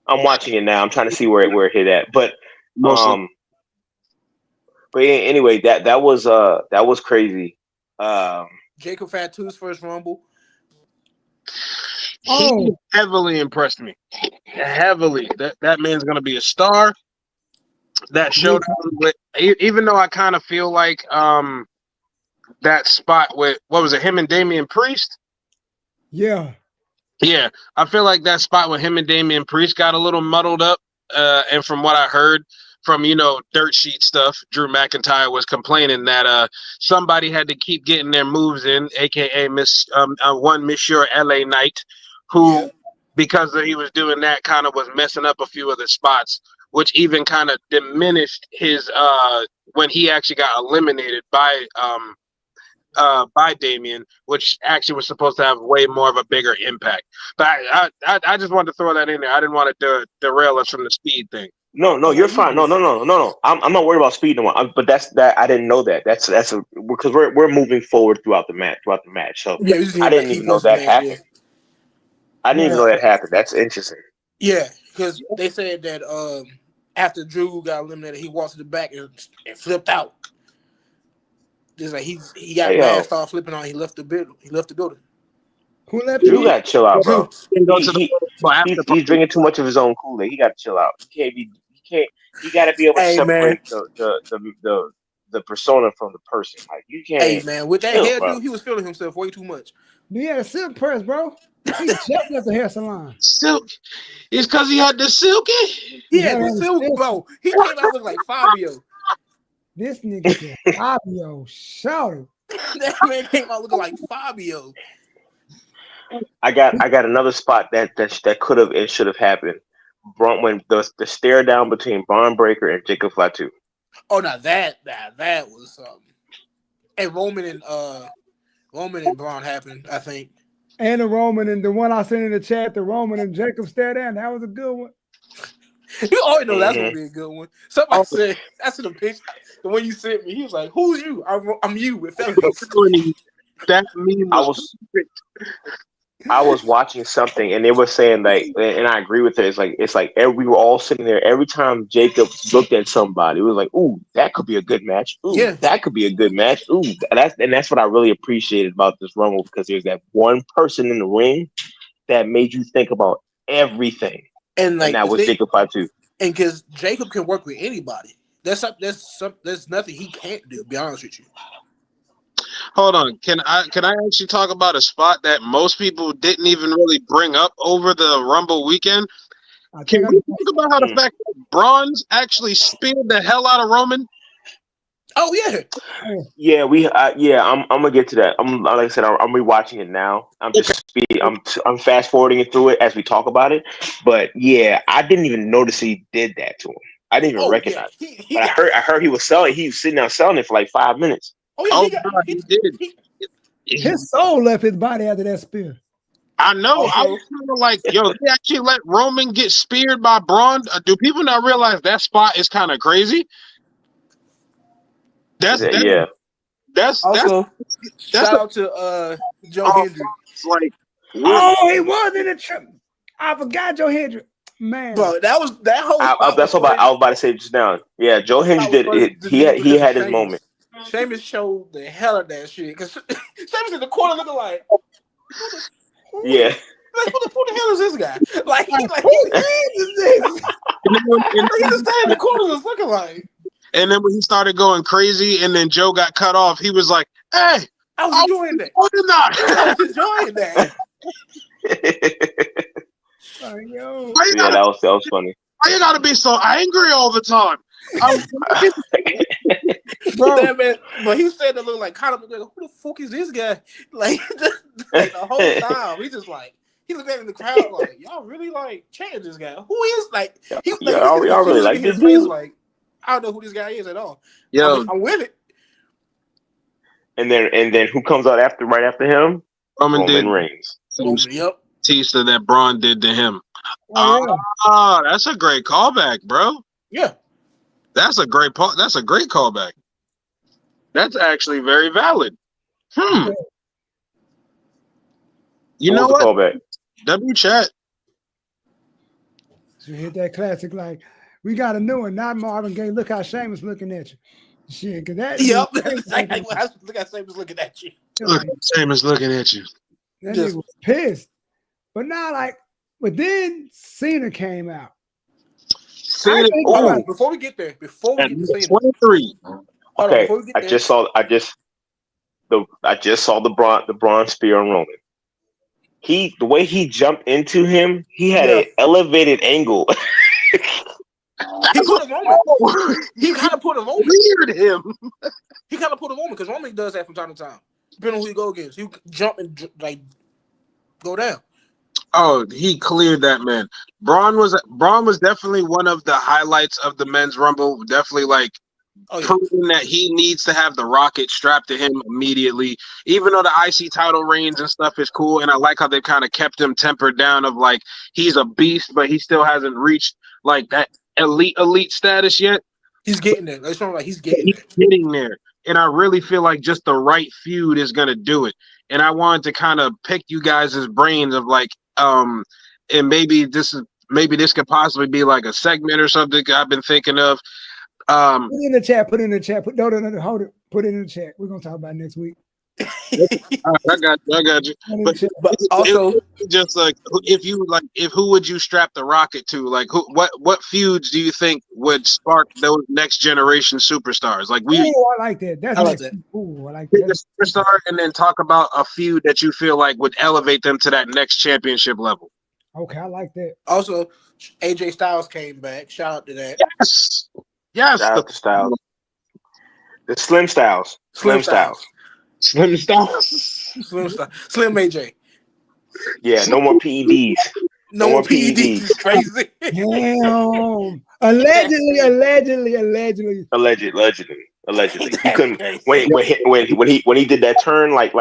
I'm watching it now. I'm trying to see where it hit at, but anyway, that was crazy. Jacob Fatu's first Rumble. He heavily impressed me. Heavily. That man's gonna be a star. That showdown with, even though I kind of feel like that spot with, what was it, him and Damian Priest? Yeah, I feel like that spot with him and Damian Priest got a little muddled up. And from what I heard from dirt sheet stuff, Drew McIntyre was complaining that somebody had to keep getting their moves in, aka Monsieur LA Knight, who because he was doing that kind of was messing up a few of the spots, which even kind of diminished his when he actually got eliminated by Damian, which actually was supposed to have way more of a bigger impact. But I just wanted to throw that in there. I didn't want to derail us from the Speed thing. No, you're fine. No. I'm not worried about Speed no more. But that's that. I didn't know that. That's because we're moving forward throughout the match. So I didn't even know that happened. I didn't even know that happened. That's interesting. Yeah, because they said that after Drew got eliminated, he walked to the back and flipped out. Just like he got masked off, flipping on. He left the building. Who left? Drew got to chill out, bro. He's drinking too much of his own Kool-Aid. He got to chill out. He got to be able to separate the persona from the person. Like you can't. Hey man, with that hairdo, he was feeling himself way too much. He had a silk press, bro. He just left the hair salon. Silk. It's because he had the silky. He had the silk, bro. He came out looking like Fabio. This nigga said Fabio. Shout it. That man came out looking like Fabio. I got another spot that could have and should have happened. When the stare down between Braun Breaker and Jacob Fatu. Oh, now that was something. And Roman and Braun happened, I think. And the Roman and the one I sent in the chat, the Roman and Jacob stare down. That was a good one. You already know that's Mhm. gonna be a good one. Somebody said that's in the picture. The one you sent me, he was like, "Who's you? I'm you with felonies." That meme I was watching something and they were saying like, and I agree with it. It's like we were all sitting there. Every time Jacob looked at somebody, it was like, "Ooh, that could be a good match. Ooh, Yeah, that could be a good match. Ooh, that's what I really appreciated about this Rumble because there's that one person in the ring that made you think about everything, and like that was Jacob Fatu. And because Jacob can work with anybody, there's nothing he can't do. To be honest with you. Hold on. Can I actually talk about a spot that most people didn't even really bring up over the Rumble weekend? Can we talk about how the fact that Braun's actually speared the hell out of Roman? Oh yeah, yeah. I'm gonna get to that. Like I said, I'm rewatching it now. I'm fast forwarding it through it as we talk about it. But yeah, I didn't even notice he did that to him. I didn't even recognize it. But I heard he was selling. He was sitting down selling it for like 5 minutes. Oh yeah, he did. His soul left his body after that spear. I know. I was kind of like, yo, they actually let Roman get speared by Braun. Do people not realize that spot is kind of crazy? That's also shout out to Joe Hendry. Like, he was in the trip. I forgot Joe Hendry. Man, bro, that whole spot. That's what I was about to say just now. Yeah, Joe Hendry did it. He had his moment. Sheamus showed the hell of that shit because Sheamus in the corner looking like, yeah. Like, who the hell is this guy? Like, who is this? He just stayed in the corner just looking like. And then when he started going crazy and then Joe got cut off, he was like, hey, I was enjoying that. I was enjoying that. That was funny. Why you gotta be so angry all the time? Bro, man, but he said that look like kind of who the fuck is this guy? Like the whole time, he just like he looked at in the crowd like y'all really like change this guy. Who is like he? Like, y'all really like this dude? Like I don't know who this guy is at all. Yo, I'm with it. And then who comes out right after him? Roman Reigns. Yep. Batista that Braun did to him. That's a great callback, bro. Yeah. That's a great callback. That's actually very valid. You know what? Callback? W chat. So you hit that classic like we got a new one, not Marvin Gaye. Look how Sheamus looking at you. Shit, cause that. Yep. Look how Sheamus looking at you. Look, Sheamus looking at you. That nigga was pissed. But now, but then Cena came out. Before we get there, to Cena. 23. Okay, I just saw the Braun spear on Roman. The way he jumped into him, he had an elevated angle. He put him on. He kind of put him on. Weird him. He kind of put him on because Roman does that from time to time. Depending on who you go against, he jump and like go down. Oh, he cleared that man. Braun was definitely one of the highlights of the men's rumble. Definitely proving that he needs to have the rocket strapped to him immediately. Even though the IC title reigns and stuff is cool, and I like how they kind of kept him tempered down of like he's a beast, but he still hasn't reached like that elite status yet. He's getting there. That's like he's getting there. And I really feel like just the right feud is gonna do it. And I wanted to kind of pick you guys' brains of like, and maybe this could possibly be like a segment or something I've been thinking of. Put it in the chat. Put it in the chat. No, hold it. Put it in the chat. We're gonna talk about it next week. I got you. But also, just like who would you strap the rocket to? Like, what feuds do you think would spark those next generation superstars? Like I like that. I like that. Ooh, I like that. Superstar, and then talk about a feud that you feel like would elevate them to that next championship level. Okay, I like that. Also, AJ Styles came back. Shout out to that. Yes. Shout out to Styles. The Slim Styles. Slim AJ. Yeah, no more PEDs. No more PEDs. It's crazy. Damn. Allegedly. He couldn't when he did that turn like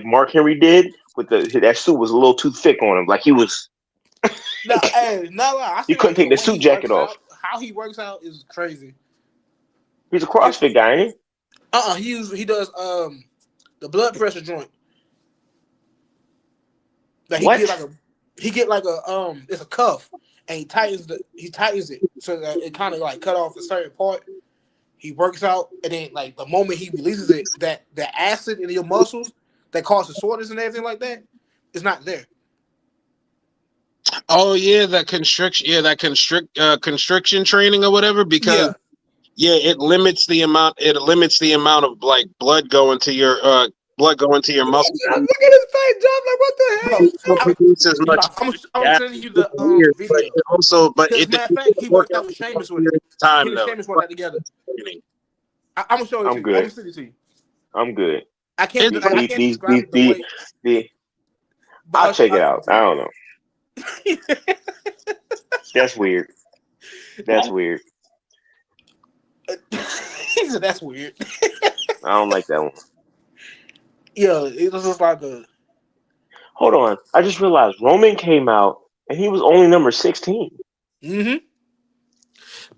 Mark Henry did with that suit was a little too thick on him. Like he was No, hey, no lie. I You feel couldn't like take the the way suit he jacket works off. out, how he works out is crazy. He's a CrossFit guy, ain't he? He does the blood pressure joint. Like What? he get like a it's a cuff and he tightens it so that it kind of like cut off a certain part. He works out and then like the moment he releases it, that the acid in your muscles that causes soreness and everything like that is not there. Oh yeah, that constriction training or whatever, because it limits the amount of like blood going to your muscles. Look at his face, John. Like, what the Bro, hell? I'm sending you the video. But As a matter of fact, he worked out with Sheamus with it. Time Him and though. Sheamus worked out together. I'm gonna show it to you. good. I'm gonna send it to you. I'm good. I can't describe it the way. I'll check it out. I don't know. That's weird. That's weird. He said that's weird. I don't like that one. Yeah, it was just like a. Hold on. I just realized Roman came out and he was only number 16. Mm-hmm.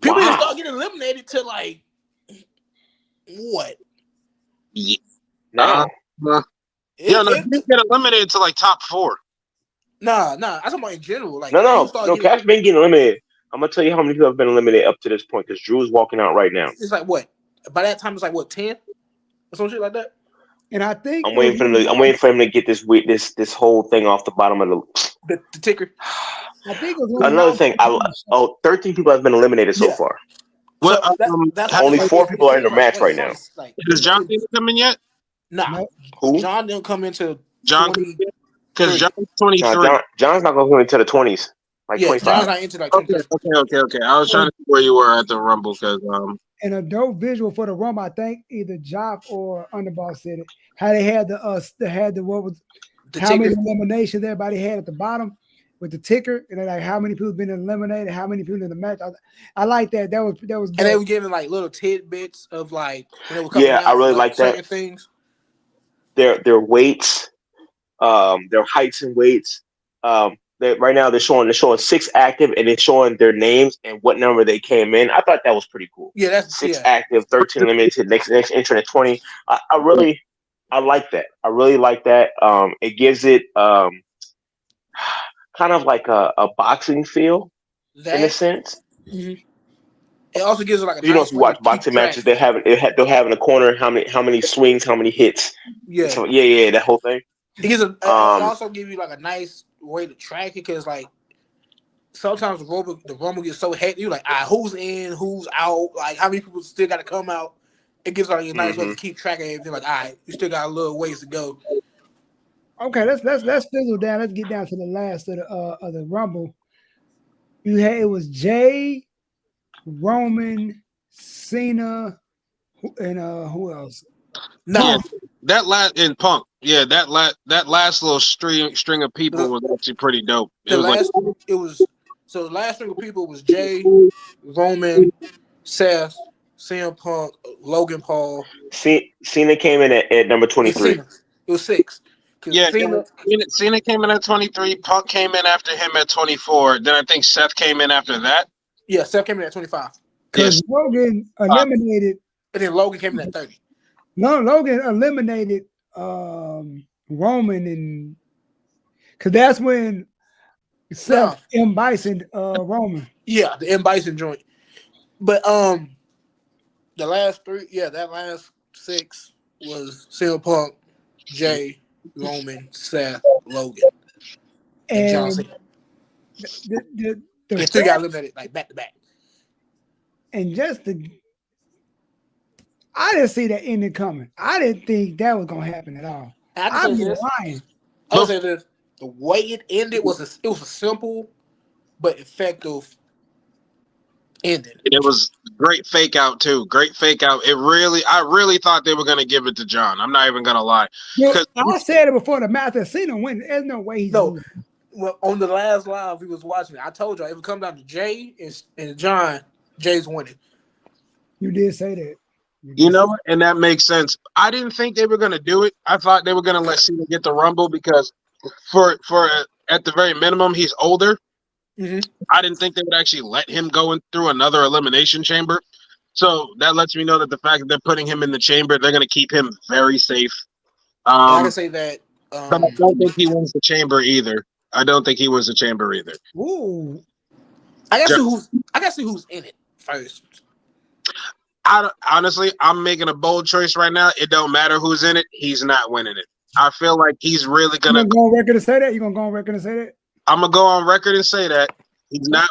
People didn't start getting eliminated to like what? Yeah. No. He didn't get eliminated to like top 4. Nah. I'm talking about in general. Like No. Cash been getting eliminated. I'm gonna tell you how many people have been eliminated up to this point because Drew is walking out right now. It's like what? By that time, it's like what 10 or some shit like that. And I think I'm waiting for him to get this whole thing off the bottom of the ticker. I think it was another thing. 13 people have been eliminated so far. Well, that's only 4 people are in the match right now. Like, Is John come in yet? Nah. Who? John didn't come into John, because John's 23. John's not gonna go into the 20s. Like 25. John's not into like 23. Okay. I was trying to see where you were at the Rumble because And a dope visual for the Rumble, I think either Jock or Underboss said it. How they had the what was The how ticker. many eliminations everybody had at the bottom with the ticker, and then like how many people been eliminated, how many people in the match. I like that. That was dope. And they were giving like little tidbits of like when they were coming out. I really like certain that. Things. Their weights, their heights and weights. Right now they're showing 6 active and it's showing their names and what number they came in. I thought that was pretty cool. Yeah, that's 6 active, 13 eliminated. Next entrant at 20. I like that. I really like that. It gives it kind of like a boxing feel in a sense. Mm-hmm. It also gives it like a if you watch boxing matches, they'll have in the corner how many swings, how many hits. Yeah, so, that whole thing. It also give you like a nice way to track it because like sometimes the Rumble gets so hectic. You're like, who's in, who's out, like how many people still got to come out. It gives like a nice way to keep track of everything. Like, you still got a little ways to go. Okay, let's fizzle down. Let's get down to the last of the Rumble. It was Jay, Roman, Cena, and who else? No, that last in Punk. Yeah, that last little string of people was actually pretty dope. The last string of people was Jay, Roman, Seth, CM Punk, Logan Paul. Cena came in at number 23. It was 6. Yeah, Cena came in at 23. Punk came in after him at 24. Then I think Seth came in after that. Yeah, Seth came in at 25. Because Logan eliminated. And then Logan came in at 30. No, Logan eliminated Roman, and because that's when Seth M. Bison Roman. Yeah, the M. Bison joint. But the last 3, that last 6 was CM Punk, Jay, Roman, Seth, Logan, and John Cena. The 3 got eliminated like back to back. And I didn't see that ending coming. I didn't think that was gonna happen at all. I'd be lying. I would say this: the way it ended was a simple but effective ending. It was great fake out too. Great fake out. I really thought they were gonna give it to John. I'm not even gonna lie. I said it before the match. Cena win. There's no way he's losing. Well, on the last live we was watching, I told y'all it would come down to Jay and John. Jay's winning. You did say that. You know, and that makes sense. I didn't think they were going to do it. I thought they were going to let Cena get the Rumble because for at the very minimum, he's older. I didn't think they would actually let him go through another elimination chamber. So that lets me know that the fact that they're putting him in the chamber, they're going to keep him very safe. I can say that. But I don't think he wins the chamber either. Ooh. I gotta see who's in it first. Honestly, I'm making a bold choice right now. It don't matter who's in it. He's not winning it. I feel like he's really gonna go on record and say that. You gonna go on record and say that? I'm gonna go on record and say that he's not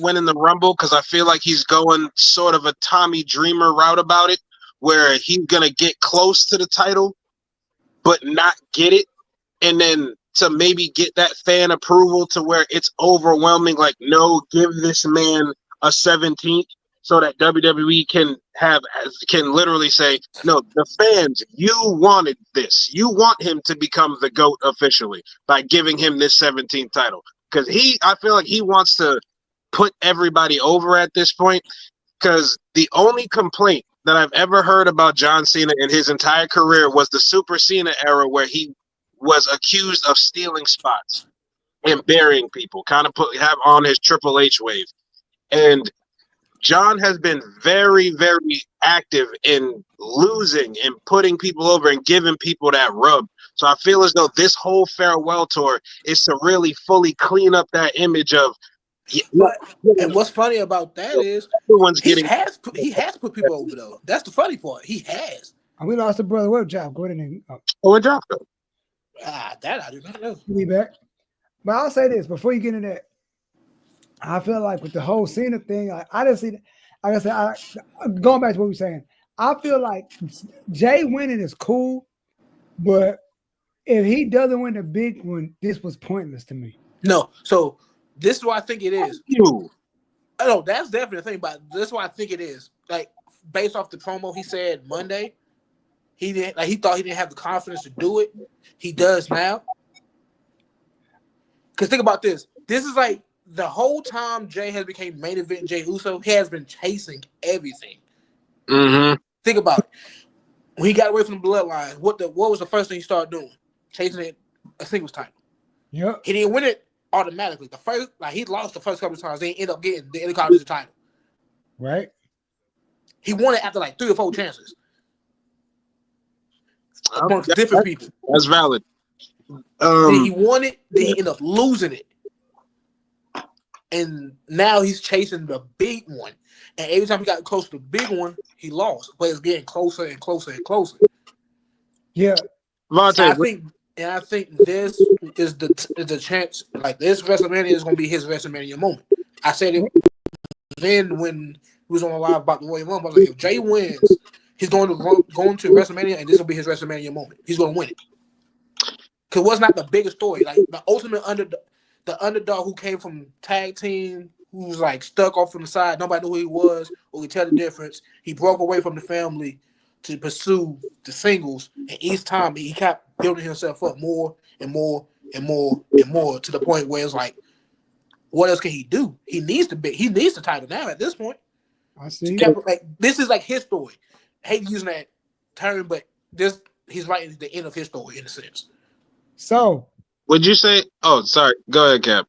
winning the Rumble because I feel like he's going sort of a Tommy Dreamer route about it, where he's gonna get close to the title, but not get it, and then to maybe get that fan approval to where it's overwhelming. Like, no, give this man a 17th. So that WWE can literally say, no, the fans, you wanted this. You want him to become the GOAT officially by giving him this 17th title. Because I feel like he wants to put everybody over at this point. Because the only complaint that I've ever heard about John Cena in his entire career was the Super Cena era where he was accused of stealing spots and burying people, kind of have on his Triple H wave. And John has been very, very active in losing and putting people over and giving people that rub. So I feel as though this whole farewell tour is to really fully clean up that image of. And what's funny about that is he has put people over though. That's the funny part. He has. And we lost a brother. What job? Go ahead and what job? That I do not know. Be back. But I'll say this before you get into that. I feel like with the whole Cena thing, I didn't see. Like I said, going back to what we were saying, I feel like Jay winning is cool, but if he doesn't win the big one, this was pointless to me. No, so this is what I think it is. No, that's definitely a thing, but this is what I think it is. Like based off the promo he said Monday, he thought he didn't have the confidence to do it. He does now. Because think about this. This is like the whole time Jay has become main event Jay Uso, he has been chasing everything. Mm-hmm. Think about it. When he got away from the bloodline, what was the first thing he started doing? Chasing a singles title. Yep. He didn't win it automatically. He lost the first couple of times. They ended up getting the Intercontinental title. Right. He won it after like 3 or 4 chances. Amongst different people. That's valid. Then he won it, then he ended up losing it. And now he's chasing the big one. And every time he got close to the big one, he lost. But it's getting closer and closer and closer. Yeah. Vontae, I think this is the chance. Like this WrestleMania is going to be his WrestleMania moment. I said it then when he was on the live about the Royal Rumble. I was like, if Jay wins, he's going to WrestleMania, and this will be his WrestleMania moment. He's going to win it. Because it was not the biggest story. Like the ultimate underdog who came from tag team, who was like stuck off on the side, nobody knew who he was or could tell the difference. He broke away from the family to pursue the singles, and each time he kept building himself up more and more and more and more to the point where it's like, what else can he do? He needs the title now at this point. I see. Like this is like his story. I hate using that term, but he's writing the end of his story in a sense. So, would you say? Oh, sorry. Go ahead, Cap.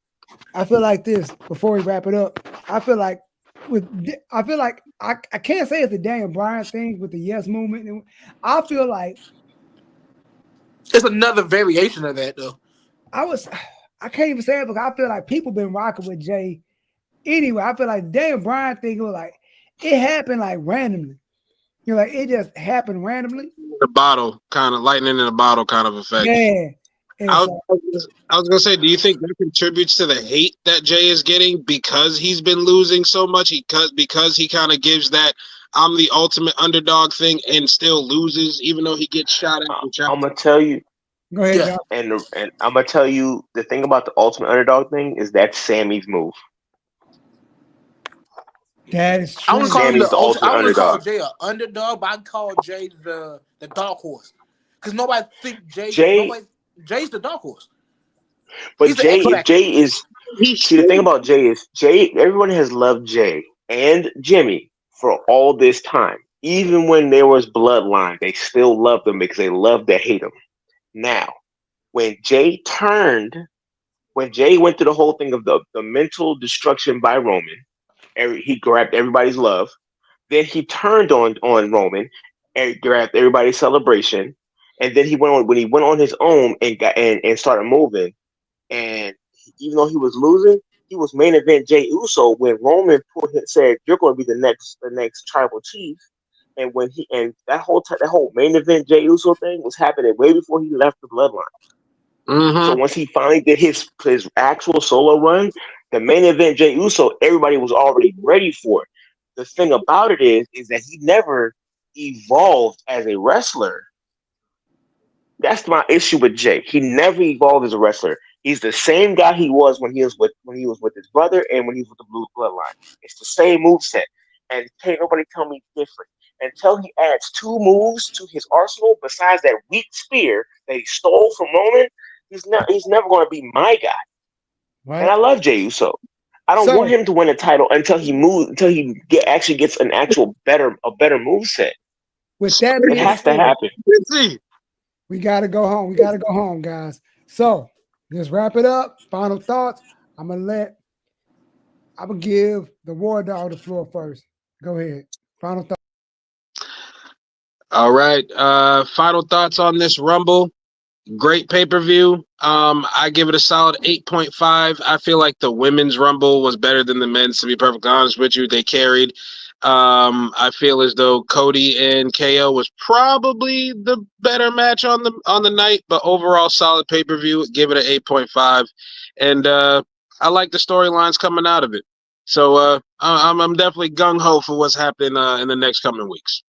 I feel like this before we wrap it up. I feel like I can't say it's the Daniel Bryan thing with the yes movement. I feel like it's another variation of that though. I can't even say it because I feel like people been rocking with Jay anyway. I feel like the Daniel Bryan thing was like it happened like randomly. You know, like it just happened randomly. The bottle kind of lightning in a bottle kind of effect. Yeah. I was gonna say, do you think that contributes to the hate that Jay is getting because he's been losing so much? Because he kind of gives that I'm the ultimate underdog thing and still loses, even though he gets shot at. I'm gonna tell you. Go ahead, John. And I'm gonna tell you the thing about the ultimate underdog thing is that's Sammy's move. That is true. I wouldn't call Jay an underdog, but I call Jay the dark horse because nobody think Jay's the dark horse. But Jay is. See, the thing about Jay is everyone has loved Jay and Jimmy for all this time. Even when there was bloodline, they still loved them because they loved to hate him. Now, when Jay turned when Jay went through the whole thing of the mental destruction by Roman, he grabbed everybody's love. Then he turned on Roman and grabbed everybody's celebration. And then he went on when he went on his own and got and started moving. And even though he was losing, he was main event Jay Uso when Roman said, "You're going to be the next tribal chief." And when that whole main event Jay Uso thing was happening way before he left the bloodline. Mm-hmm. So once he finally did his actual solo run, the main event Jay Uso, everybody was already ready for it. The thing about it is that he never evolved as a wrestler. That's my issue with Jay. He never evolved as a wrestler. He's the same guy he was when he was with his brother and when he was with the Blue Bloodline. It's the same moveset. And can't nobody tell me different. Until he adds 2 moves to his arsenal besides that weak spear that he stole from Roman, he's never going to be my guy. Right. And I love Jey Uso. I don't want him to win a title until he actually gets a better moveset. With that, it has to happen. We gotta go home. We gotta go home, guys. So let's wrap it up. Final thoughts. I'm gonna give the War Dog the floor first. Go ahead. Final thoughts. All right. Final thoughts on this Rumble. Great pay-per-view. I give it a solid 8.5. I feel like the women's Rumble was better than the men's, to be perfectly honest with you. They carried. I feel as though Cody and KO was probably the better match on the night, but overall solid pay-per-view. Give it an 8.5. And I like the storylines coming out of it. So I'm definitely gung-ho for what's happening in the next coming weeks.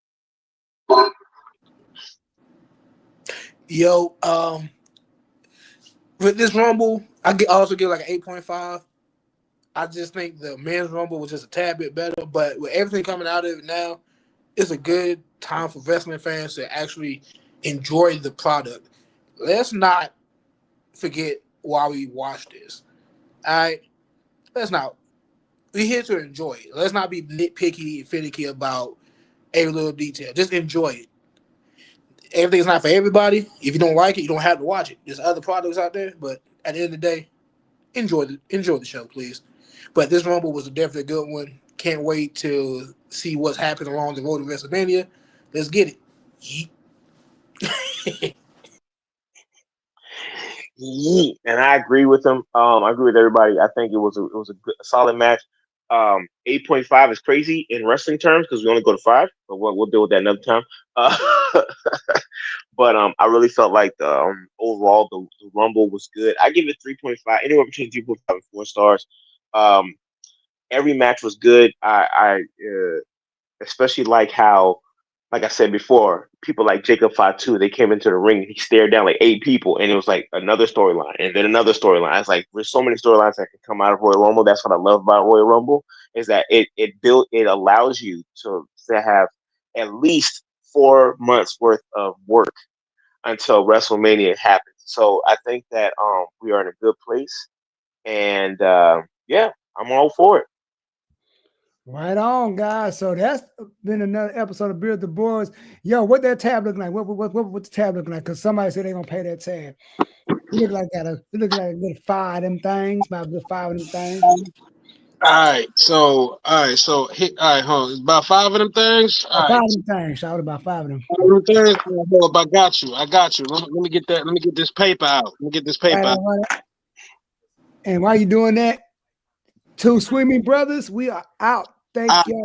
Yo, with this Rumble, I also give like an 8.5. I just think the men's Rumble was just a tad bit better, but with everything coming out of it now, it's a good time for wrestling fans to actually enjoy the product. Let's not forget why we watch this. All right? We're here to enjoy it. Let's not be nitpicky and finicky about every little detail. Just enjoy it. Everything's not for everybody. If you don't like it, you don't have to watch it. There's other products out there, but at the end of the day, enjoy the show, please. But this Rumble was definitely a good one. Can't wait to see what's happening along the road to WrestleMania. Let's get it. And I agree with him. I agree with everybody. I think it was a solid match. 8.5 is crazy in wrestling terms because we only go to 5, but we'll deal with that another time. But I really felt like overall the Rumble was good. I give it 3.5, anywhere between 3.5 and 4 stars. Every match was good. I especially like how, like I said before, people like Jacob Fatu, they came into the ring and he stared down like 8 people, and it was like another storyline and then another storyline. It's like there's so many storylines that can come out of Royal Rumble. That's what I love about Royal Rumble, is that it allows you to have at least 4 months worth of work until WrestleMania happens. So I think that we are in a good place, and yeah, I'm all for it. Right on, guys. So that's been another episode of Beer with the Boys. Yo, what that tab looking like? What's the tab looking like? Because somebody said they're gonna pay that tab. It look like a good 5 of them things. About a good 5 of them things. All right, so hold on. It's about 5 of them things. All 5 right. of them things. Shout out about 5 of them. I got you. Let me get that. Let me get this paper out. Right. And while you doing that, 2 Swimming Brothers, we are out. Thank you.